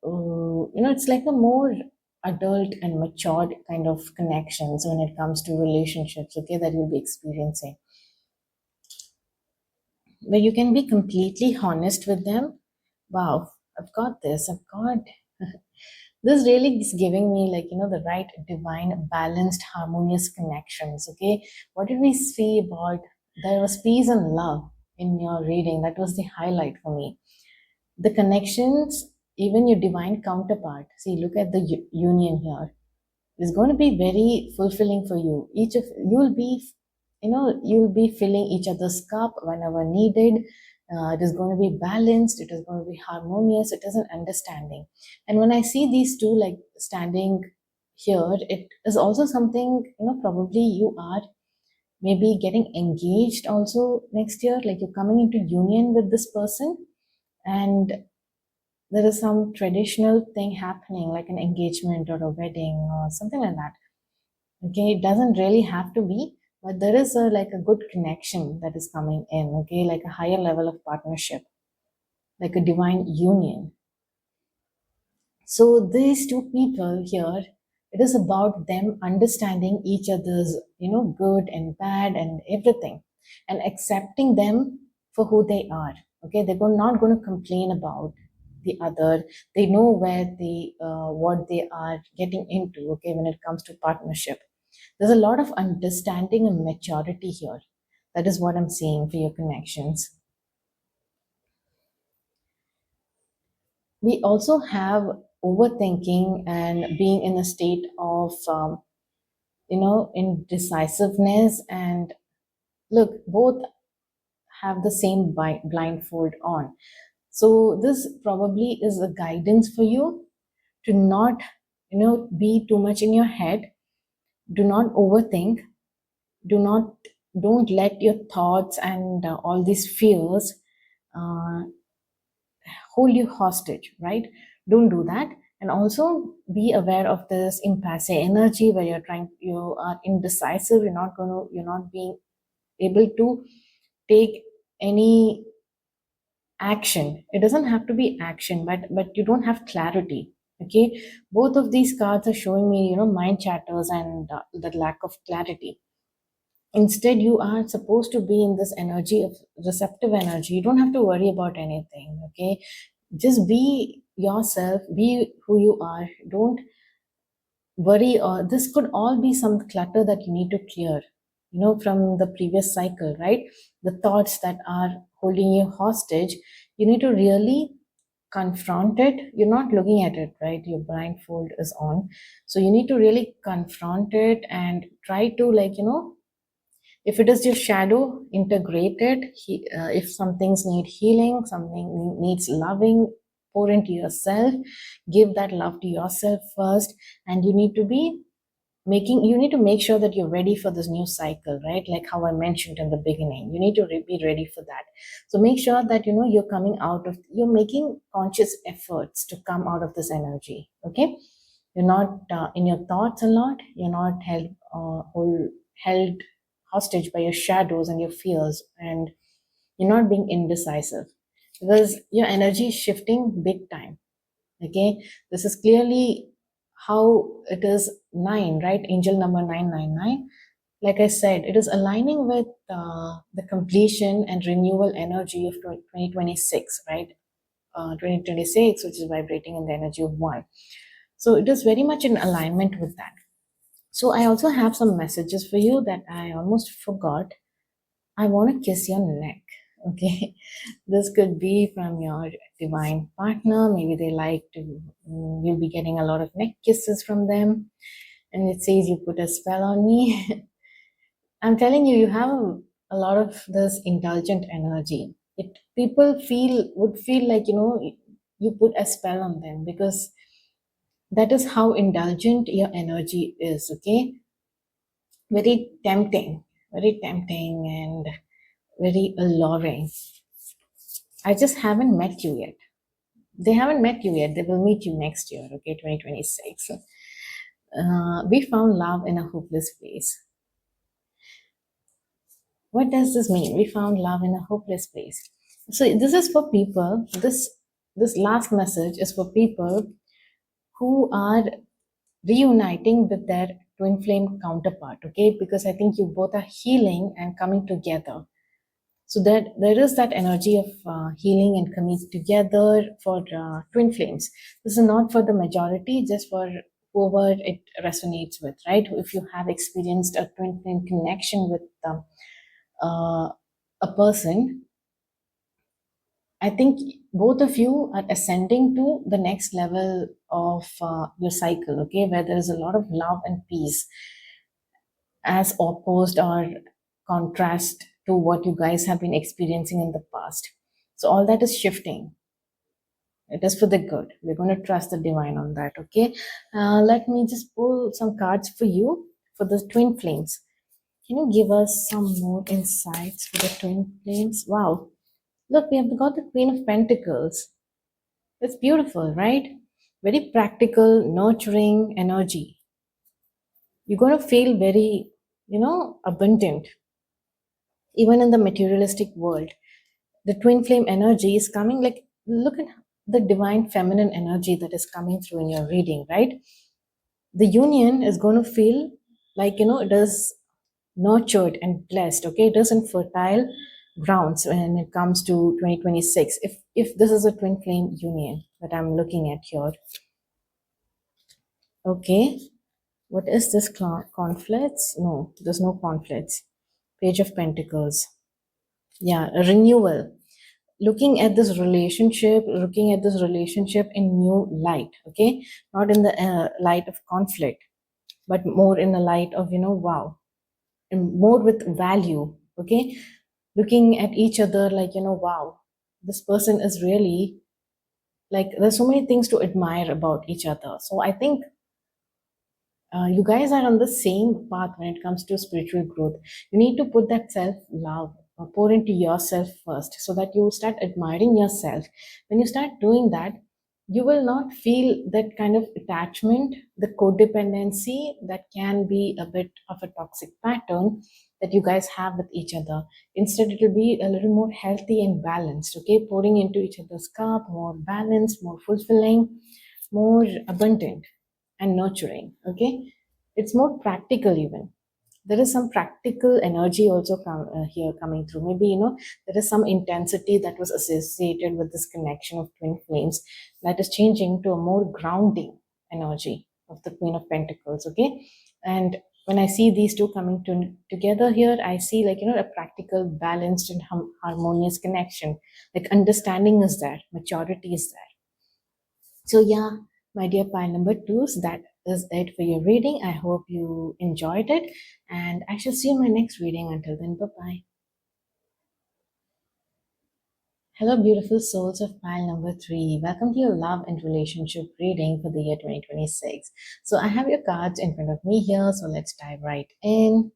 A: it's like a more adult and matured kind of connections when it comes to relationships, okay, that you'll be experiencing, where you can be completely honest with them. Wow, I've got this, I've got this really is giving me, like, the right divine, balanced, harmonious connections, okay? What did we see about there was peace and love in your reading? That was the highlight for me. The connections, even your divine counterpart. See, look at the union here. It's going to be very fulfilling for you. Each of you'll be, you'll be filling each other's cup whenever needed. It is going to be balanced. It is going to be harmonious. It is an understanding. And when I see these two, like, standing here, it is also something, probably you are maybe getting engaged also next year. Like, you're coming into union with this person, and there is some traditional thing happening, like an engagement or a wedding or something like that, okay? It doesn't really have to be, but there is a, like, a good connection that is coming in, okay? Like a higher level of partnership, like a divine union. So these two people here, it is about them understanding each other's, good and bad and everything, and accepting them for who they are. Okay, they're not going to complain about the other. They know where they, what they are getting into. Okay, when it comes to partnership, there's a lot of understanding and maturity here. That is what I'm seeing for your connections. We also have overthinking and being in a state of indecisiveness. And look, both have the same blindfold on. So this probably is a guidance for you to not, be too much in your head. Do not overthink. Do not don't let your thoughts and all these fears uh, hold you hostage, right? Don't do that. And also be aware of this impasse energy, where you are indecisive. You're not being able to take any action. It doesn't have to be action, but you don't have clarity. Okay, both of these cards are showing me, mind chatters and the lack of clarity. Instead, you are supposed to be in this energy of receptive energy. You don't have to worry about anything. Okay, just be yourself, be who you are. Don't worry, or this could all be some clutter that you need to clear, from the previous cycle, right? The thoughts that are holding you hostage, you need to really confront it. You're not looking at it, right? Your blindfold is on, so you need to really confront it and try to, if it is your shadow, integrate it. If some things need healing, something needs loving, pour into yourself, give that love to yourself first. And you need to make sure that you're ready for this new cycle, right? Like how I mentioned in the beginning, you need to be ready for that. So make sure that you're making conscious efforts to come out of this energy. Okay, you're not in your thoughts a lot. You're not held hostage by your shadows and your fears, and you're not being indecisive, because your energy is shifting big time. Okay, this is clearly how it is. 9, right? Angel number 999. Like I said, it is aligning with the completion and renewal energy of 2026, right? 2026, which is vibrating in the energy of 1. So it is very much in alignment with that. So I also have some messages for you that I almost forgot. I want to kiss your neck. Okay, this could be from your divine partner. Maybe they like to, you'll be getting a lot of neck kisses from them. And it says, you put a spell on me. I'm telling you, you have a lot of this indulgent energy. People would feel like, you put a spell on them, because that is how indulgent your energy is. Okay, very tempting and very alluring. I just haven't met you yet. They haven't met you yet. They will meet you next year, okay, 2026. We found love in a hopeless place. What does this mean? We found love in a hopeless place. So this is for people. This last message is for people who are reuniting with their twin flame counterpart. Okay, because I think you both are healing and coming together. So that there is that energy of healing and coming together for twin flames. This is not for the majority, just for whoever it resonates with, right? If you have experienced a twin flame connection with uh, a person, I think both of you are ascending to the next level of your cycle, okay, where there is a lot of love and peace, as opposed or contrast to what you guys have been experiencing in the past. So all that is shifting. It is for the good. We're going to trust the divine on that. Okay. Let me just pull some cards for you for the twin flames. Can you give us some more insights for the twin flames? Wow. Look, we have got the Queen of Pentacles. It's beautiful, right? Very practical, nurturing energy. You're going to feel very, abundant, even in the materialistic world. The twin flame energy is coming, like, look at the divine feminine energy that is coming through in your reading, right? The union is going to feel like, it is nurtured and blessed. Okay, it is in fertile grounds when it comes to 2026, if this is a twin flame union that I'm looking at here. Okay, what is this? Conflicts? No, there's no conflicts. Page of Pentacles. Yeah, a renewal. Looking at this relationship in new light. Okay, not in the light of conflict, but more in the light of, wow, and more with value. Okay, looking at each other like, wow, this person is really, like, there's so many things to admire about each other. So I think you guys are on the same path when it comes to spiritual growth. You need to put that self love, pour into yourself first, so that you start admiring yourself. When you start doing that, you will not feel that kind of attachment, the codependency that can be a bit of a toxic pattern. that you guys have with each other. Instead, it will be a little more healthy and balanced, okay? Pouring into each other's cup, more balanced, more fulfilling, more abundant and nurturing, okay? It's more practical even. There is some practical energy also here coming through. Maybe, there is some intensity that was associated with this connection of twin flames that is changing to a more grounding energy of the Queen of Pentacles, okay? And when I see these two coming together here, I see, like, a practical, balanced, and harmonious connection. Like, understanding is there, maturity is there. So, yeah, my dear pile number twos, that is it for your reading. I hope you enjoyed it, and I shall see you in my next reading. Until then, bye bye. Hello, beautiful souls of pile number three. Welcome to your love and relationship reading for the year 2026. So, I have your cards in front of me here, so let's dive right in.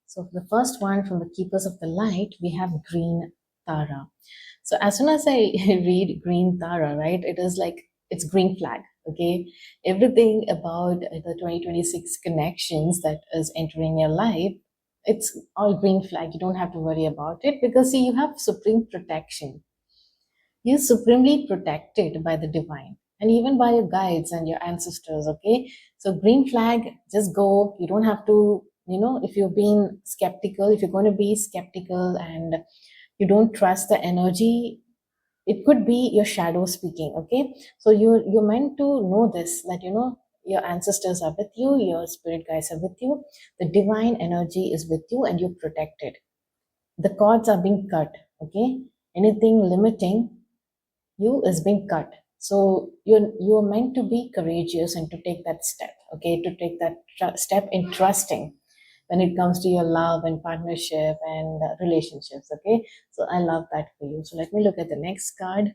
A: So, for the first one from the Keepers of the Light, we have Green Tara. So as soon as I read Green Tara, right, it is like it's green flag. Okay, everything about the 2026 connections that is entering your life, it's all green flag. You don't have to worry about it because see, you have supreme protection. You're supremely protected by the divine and even by your guides and your ancestors. Okay, so green flag, just go. You don't have to. If you're being skeptical, if you're going to be skeptical and you don't trust the energy, it could be your shadow speaking. Okay, so you're meant to know this, that your ancestors are with you, your spirit guides are with you, the divine energy is with you, and you're protected. The cords are being cut. Okay, anything limiting you is being cut. So you're meant to be courageous and to take that step. Okay, to take that step in trusting when it comes to your love and partnership and relationships. Okay, so I love that for you. So let me look at the next card.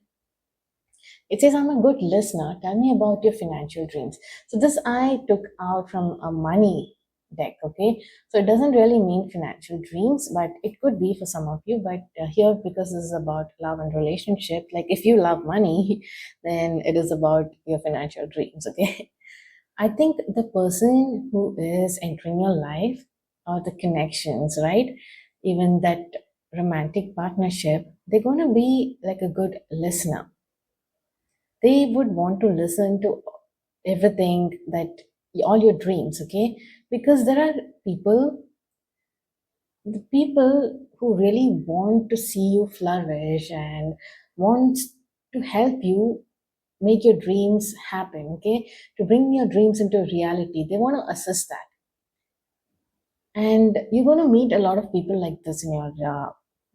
A: It says, I'm a good listener. Tell me about your financial dreams. So this I took out from a money deck. Okay, so it doesn't really mean financial dreams, but it could be for some of you. But here, because this is about love and relationship, like if you love money, then it is about your financial dreams. Okay, I think the person who is entering your life, or the connections, right? Even that romantic partnership, they're going to be like a good listener. They would want to listen to everything, that all your dreams. Okay, because there are people, the people who really want to see you flourish and want to help you make your dreams happen. Okay, to bring your dreams into reality, they want to assist that. And you're going to meet a lot of people like this in your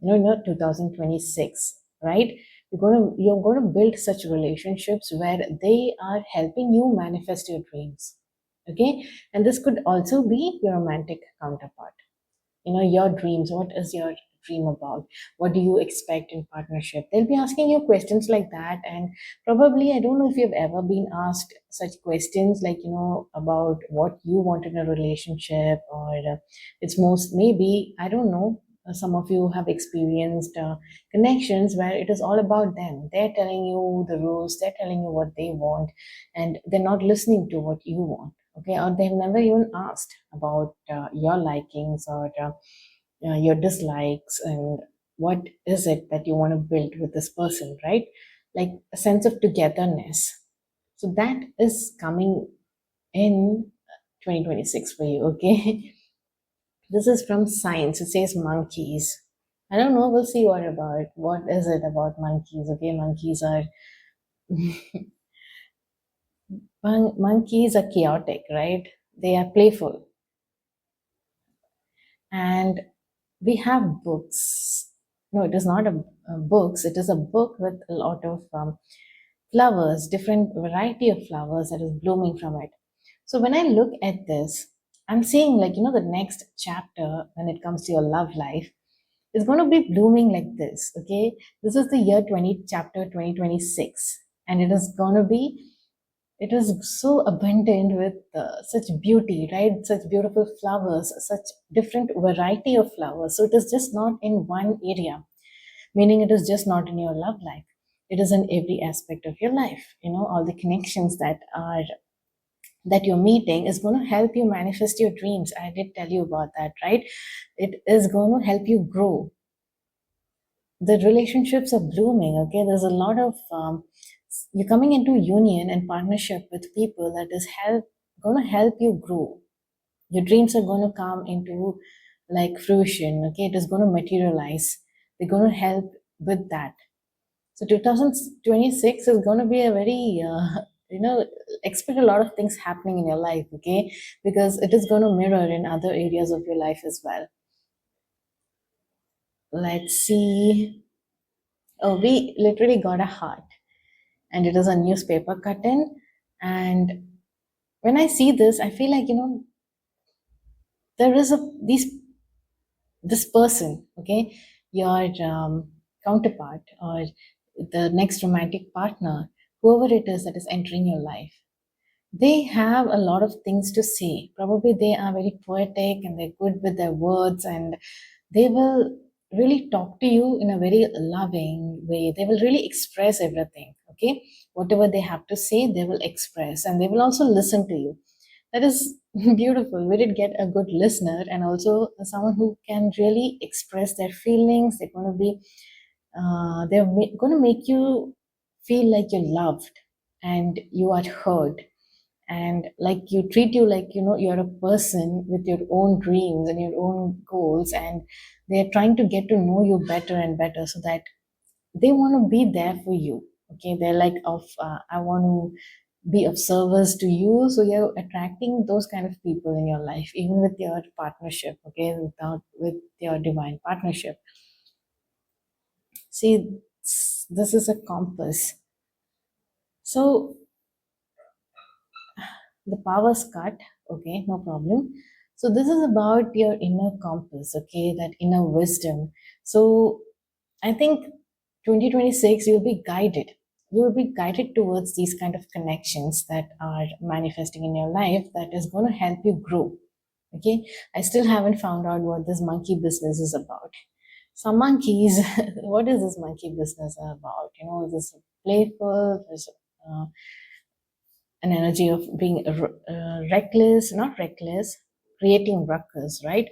A: in your 2026, right? You're going to build such relationships where they are helping you manifest your dreams. Okay, and this could also be your romantic counterpart. Your dreams, what is your dream about, what do you expect in partnership? They'll be asking you questions like that. And probably, I don't know if you've ever been asked such questions, like about what you want in a relationship, or it's most maybe, I don't know, some of you have experienced connections where it is all about them. They're telling you the rules, they're telling you what they want, and they're not listening to what you want. Okay, or they've never even asked about your likings, or your dislikes, and what is it that you want to build with this person, right? Like a sense of togetherness. So that is coming in 2026 for you. Okay, this is from Science. It says monkeys. I don't know, we'll see what is it about monkeys. Okay, monkeys are monkeys are chaotic, right? They are playful. And we have books. No, it is not a books. It is a book with a lot of flowers, different variety of flowers that is blooming from it. So when I look at this, I'm seeing, like, the next chapter when it comes to your love life is going to be blooming like this. Okay, this is the year 20 chapter 2026, and it is going to be, it is so abundant with such beauty, right? Such beautiful flowers, such different variety of flowers. So it is just not in one area, meaning it is just not in your love life. It is in every aspect of your life. All the connections that are that you're meeting is going to help you manifest your dreams. I did tell you about that, right? It is going to help you grow. The relationships are blooming. Okay, there's a lot of you're coming into union and partnership with people that is going to help you grow. Your dreams are going to come into like fruition. Okay, it is going to materialize. They're going to help with that. So 2026 is going to be a very expect a lot of things happening in your life. Okay, because it is going to mirror in other areas of your life as well. Let's see. Oh, we literally got a heart, and it is a newspaper cutting. And when I see this, I feel like, there is a these this person, okay, your counterpart or the next romantic partner, whoever it is that is entering your life, they have a lot of things to say. Probably they are very poetic and they're good with their words, and they will really talk to you in a very loving way. They will really express everything, okay? Whatever they have to say, they will express, and they will also listen to you. That is beautiful. We did get a good listener and also someone who can really express their feelings. They're going to be, going to make you feel like you're loved and you are heard, and like you treat you like, you're a person with your own dreams and your own goals, and they're trying to get to know you better and better so that they want to be there for you. Okay, they're like, of I want to be of service to you. So you're attracting those kind of people in your life, even with your partnership. Okay, without with your divine partnership. See, this is a compass. So the power's cut. Okay, no problem. So this is about your inner compass. Okay, that inner wisdom. So I think 2026 you'll be guided. You will be guided towards these kind of connections that are manifesting in your life, that is going to help you grow. Okay, I still haven't found out what this monkey business is about. Some monkeys, what is this monkey business about? Is this playful? Is uh, an energy of being reckless, not reckless, creating ruckus, right?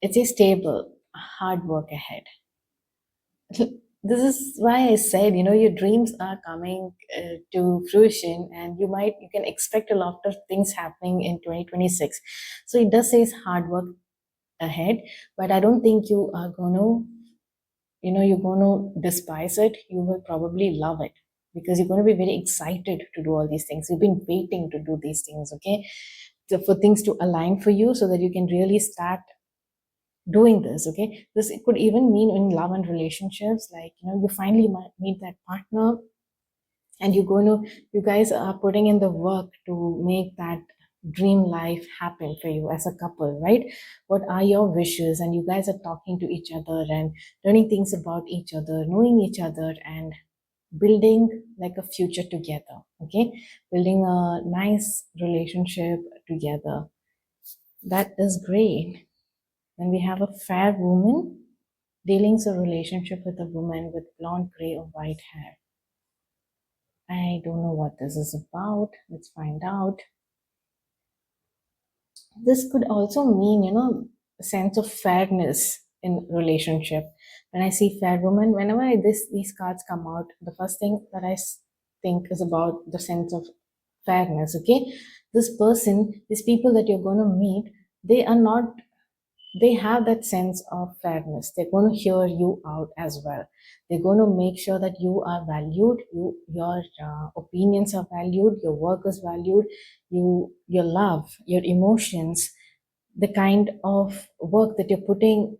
A: It's a stable, hard work ahead. This is why I said, your dreams are coming to fruition, and you can expect a lot of things happening in 2026. So it does say it's hard work ahead, but I don't think you are going to, you're going to despise it. You will probably love it because you're going to be very excited to do all these things. You've been waiting to do these things, okay? So for things to align for you so that you can really start doing this. Okay, this it could even mean in love and relationships, like, you finally might meet that partner, and you guys are putting in the work to make that dream life happen for you as a couple, right? What are your wishes? And you guys are talking to each other and learning things about each other, knowing each other, and building like a future together. Okay, building a nice relationship together. That is great. Then we have a fair woman dealing a relationship with a woman with blonde, gray, or white hair. I don't know what this is about. Let's find out. This could also mean, a sense of fairness in relationship. When I see fair woman, whenever these cards come out, the first thing that think is about the sense of fairness. Okay, this person, these people that you're going to meet, they are not they have that sense of fairness. They're going to hear you out as well. They're going to make sure that you are valued, your opinions are valued, your work is valued, your love, your emotions, the kind of work that you're putting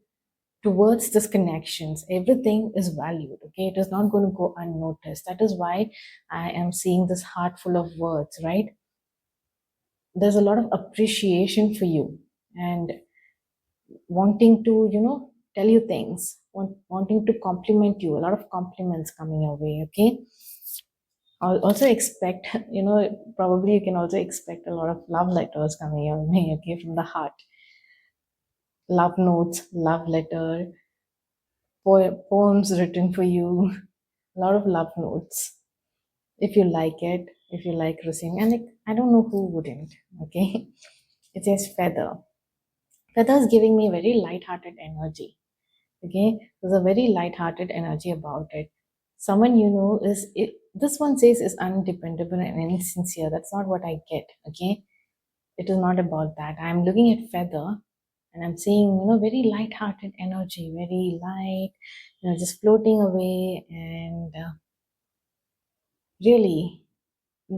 A: towards these connections, everything is valued. Okay, it is not going to go unnoticed. That is why I am seeing this heart full of words, right? There's a lot of appreciation for you, and wanting to, tell you things, wanting to compliment you, a lot of compliments coming your way. Okay, I'll also expect, probably you can also expect a lot of love letters coming your way. Okay, from the heart, love notes, love letter, poems written for you, a lot of love notes if you like it. if you like receiving. And like, I don't know who wouldn't. Okay. It says feather. Feather is giving me very light-hearted energy. Okay, there's a very light-hearted energy about it. Someone you know is it, this one says is undependable and insincere. That's not what I get. Okay, it is not about that. I'm looking at feather and I'm seeing, very light-hearted energy, very light, just floating away, and really,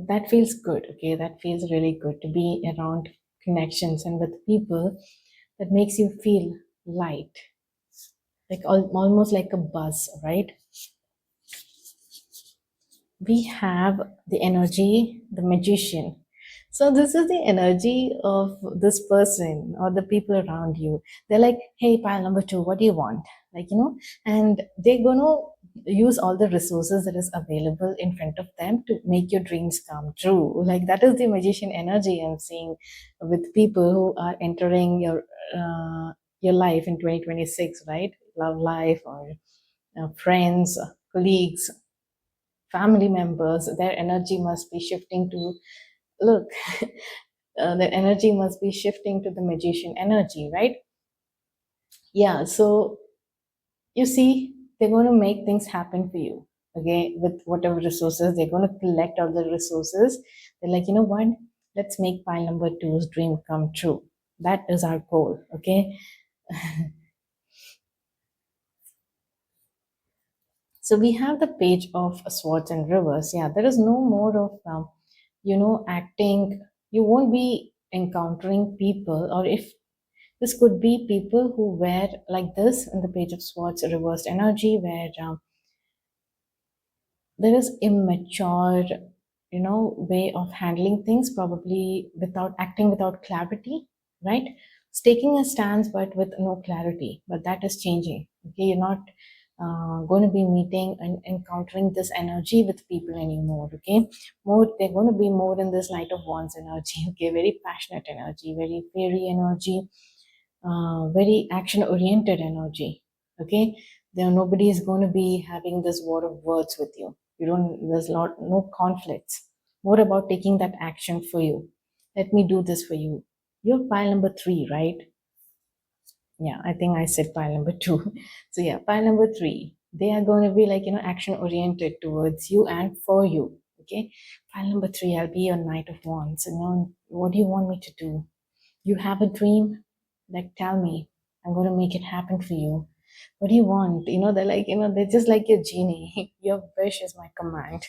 A: that feels good. Okay, that feels really good to be around connections and with people that makes you feel light, like almost like a buzz, right? We have the energy, the magician. So this is the energy of this person or the people around you. They're like, hey, pile number two, what do you want? And they're gonna use all the resources that is available in front of them to make your dreams come true. Like that is the magician energy I'm seeing with people who are entering your life in 2026, right? Love life or friends, colleagues, family members, their energy must be shifting to look, their energy must be shifting to the magician energy, right? Yeah, so you see, they're going to make things happen for you, okay, with whatever resources. They're going to collect all the resources. They're like, you know what? Let's make pile number two's dream come true. That is our goal, okay? So we have the page of swords and reverse. Yeah, there is no more of acting. You won't be encountering people, or if this could be people who wear like this in the page of swords, reversed energy, where there is immature, way of handling things, probably without acting without clarity, right? It's taking a stance but with no clarity, but that is changing. Okay, you're not going to be meeting and encountering this energy with people anymore. Okay, more, they're going to be more in this Knight of Wands energy. Okay, very passionate energy, very fairy energy, very action oriented energy. Okay, there nobody is going to be having this war of words with you. You don't, there's lot no conflicts, more about taking that action for you. Let me do this for you. You're pile number three, right? Yeah, I think I said pile number two. So yeah, pile number three, they are going to be like, action oriented towards you and for you. Okay, pile number three, I'll be your Knight of Wands. What do you want me to do? You have a dream? Like, tell me. I'm going to make it happen for you. What do you want? They're like, they're just like your genie. Your wish is my command.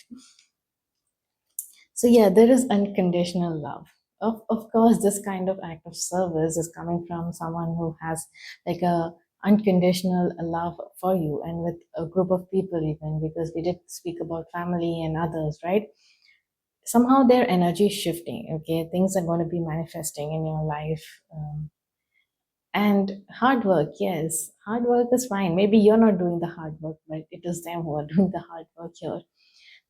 A: So, yeah, there is unconditional love. Of course, this kind of act of service is coming from someone who has like a unconditional love for you and with a group of people, even because we did speak about family and others, right? Somehow their energy is shifting. Okay, things are going to be manifesting in your life. And hard work, yes, hard work is fine. Maybe you're not doing the hard work, but it is them who are doing the hard work here.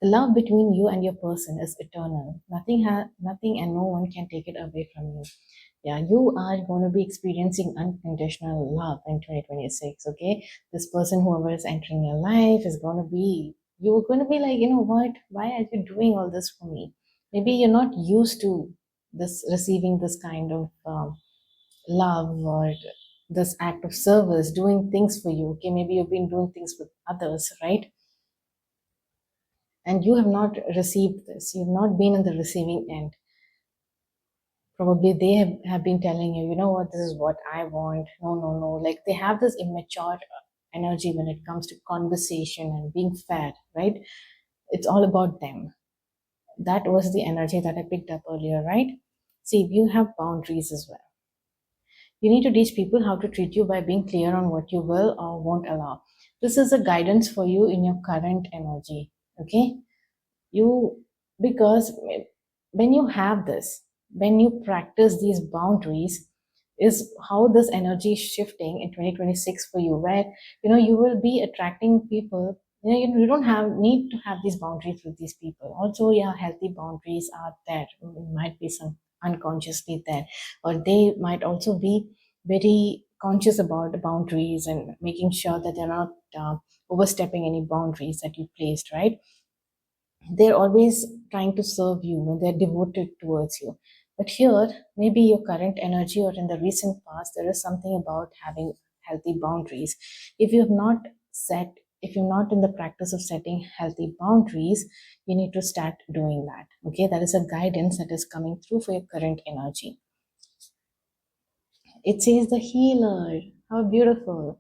A: The love between you and your person is eternal. Nothing and no one can take it away from you. Yeah, you are going to be experiencing unconditional love in 2026. Okay, this person, whoever is entering your life, is going to be. You're going to be like, you know what? Why are you doing all this for me? Maybe you're not used to this receiving this kind of love or this act of service, doing things for you. Okay, maybe you've been doing things with others, right? And you have not received this, you've not been in the receiving end. Probably they have been telling you, you know what, this is what I want. No, no, no. Like they have this immature energy when it comes to conversation and being fair, right? It's all about them. That was the energy that I picked up earlier, right? See, you have boundaries as well. You need to teach people how to treat you by being clear on what you will or won't allow. This is a guidance for you in your current energy. Okay, you, because when you have this, when you practice these boundaries, is how this energy is shifting in 2026 for you, where you will be attracting people. You don't have need to have these boundaries with these people. Also, yeah, healthy boundaries are there. Might be some unconsciously there, or they might also be very conscious about the boundaries and making sure that they're not overstepping any boundaries that you placed, right? They're always trying to serve you and they're devoted towards you. But here, maybe your current energy or in the recent past, there is something about having healthy boundaries. If you have not set, if you're not in the practice of setting healthy boundaries, you need to start doing that. Okay, that is a guidance that is coming through for your current energy. It says the healer. How beautiful.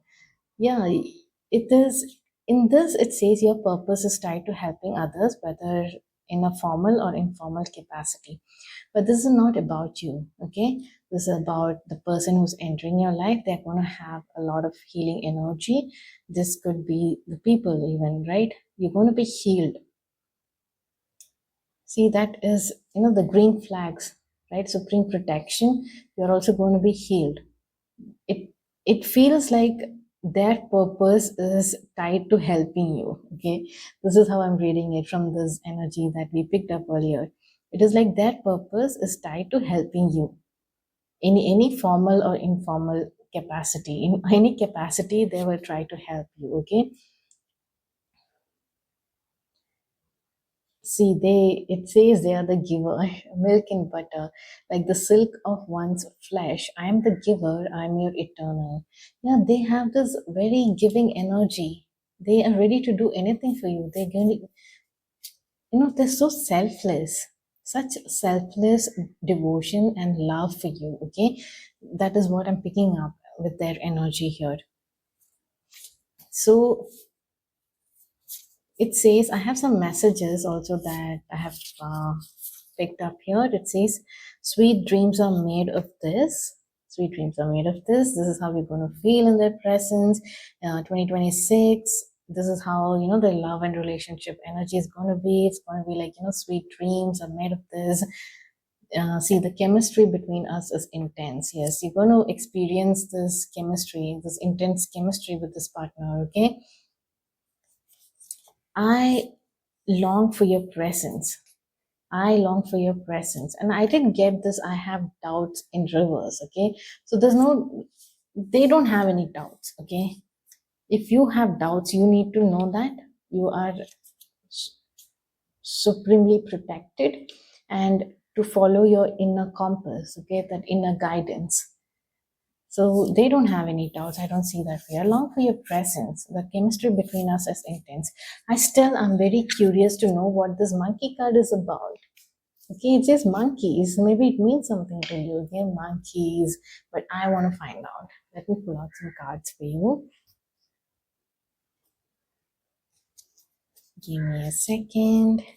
A: Yeah, it is. In this, it says your purpose is tied to helping others, whether in a formal or informal capacity. But this is not about you, okay? This is about the person who's entering your life. They're going to have a lot of healing energy. This could be the people, even, right? You're going to be healed. See, that is, the green flags, right? Supreme protection. You're also going to be healed. It feels like their purpose is tied to helping you. Okay, this is how I'm reading it from this energy that we picked up earlier. It is like their purpose is tied to helping you in any formal or informal capacity. In any capacity they will try to help you. Okay, see, it says they are the giver, milk and butter, like the silk of one's flesh. I am the giver, I'm your eternal. Yeah, they have this very giving energy. They are ready to do anything for you. They're going to, they're so selfless. Such selfless devotion and love for you. Okay, that is what I'm picking up with their energy here. So it says, I have some messages also that I have picked up here. It says, sweet dreams are made of this. Sweet dreams are made of this. This is how we're going to feel in their presence. 2026. This is how, the love and relationship energy is going to be. It's going to be like, sweet dreams are made of this. See, the chemistry between us is intense. Yes, you're going to experience this chemistry, this intense chemistry with this partner. Okay, I long for your presence. I long for your presence. And I didn't get this. I have doubts in reverse. Okay. So they don't have any doubts. Okay. If you have doubts, you need to know that you are supremely protected and to follow your inner compass. Okay. That inner guidance. So they don't have any doubts. I don't see that way. I long for your presence. The chemistry between us is intense. I still am very curious to know what this monkey card is about. Okay, it says monkeys. Maybe it means something to you. Okay, monkeys. But I want to find out. Let me pull out some cards for you. Give me a second. It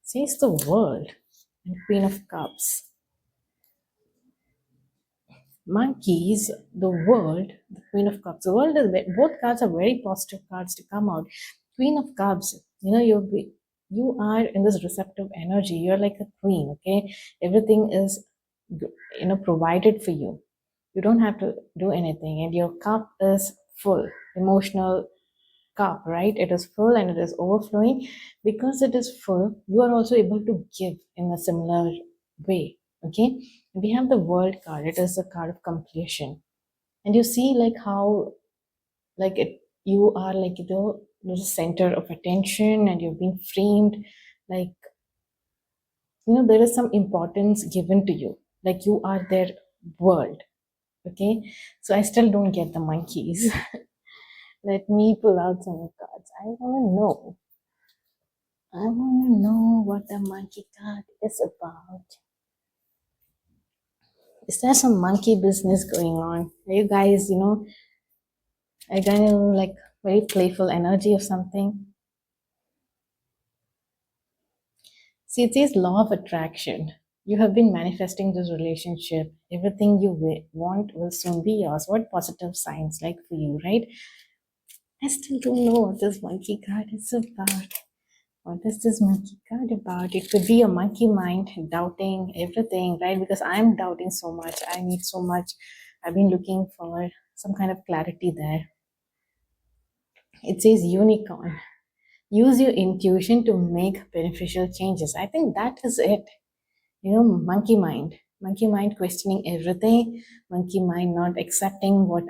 A: says the world and Queen of Cups. Monkeys, the world, the Queen of Cups. The world is both cards are very positive cards to come out. Queen of Cups, you are in this receptive energy. You're like a queen, okay? Everything is provided for you. You don't have to do anything, and your cup is full. Emotional cup, right? It is full and it is overflowing. Because it is full, you are also able to give in a similar way. Okay, we have the world card. It is the card of completion, and you see like how like it you are like the center of attention, and you've been framed like there is some importance given to you, like you are their world. Okay, so I still don't get the monkeys. Let me pull out some cards. I want to know what the monkey card is about. Is there some monkey business going on? Are you guys, are you kind of like very playful energy or something? See, it says law of attraction. You have been manifesting this relationship. Everything you want will soon be yours. What positive signs like for you, right? I still don't know what this monkey card is about. What is this monkey card about? It could be a monkey mind doubting everything, right? Because I'm doubting so much. I need so much. I've been looking for some kind of clarity there. It says unicorn. Use your intuition to make beneficial changes. I think that is it. Monkey mind. Monkey mind questioning everything. Monkey mind not accepting what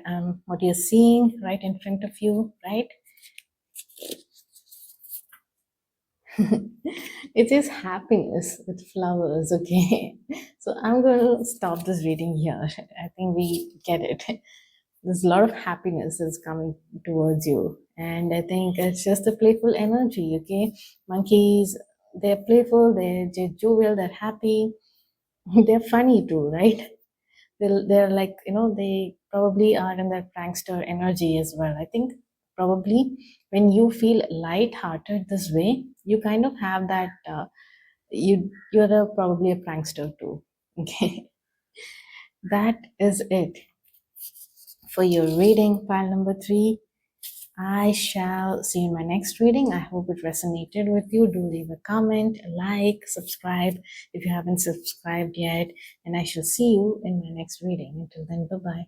A: you're seeing right in front of you, right? It is happiness with flowers, okay? So I'm going to stop this reading here. I think we get it. There's a lot of happiness is coming towards you. And I think it's just a playful energy, okay? Monkeys, they're playful, they're jovial, they're happy, they're funny too, right? They're like, they probably are in that prankster energy as well. I think probably when you feel light-hearted this way, you kind of have that, probably a prankster too. Okay, that is it for your reading, pile number 3. I shall see you in my next reading. I hope it resonated with you. Do leave a comment, a like, subscribe if you haven't subscribed yet, and I shall see you in my next reading. Until then, bye bye.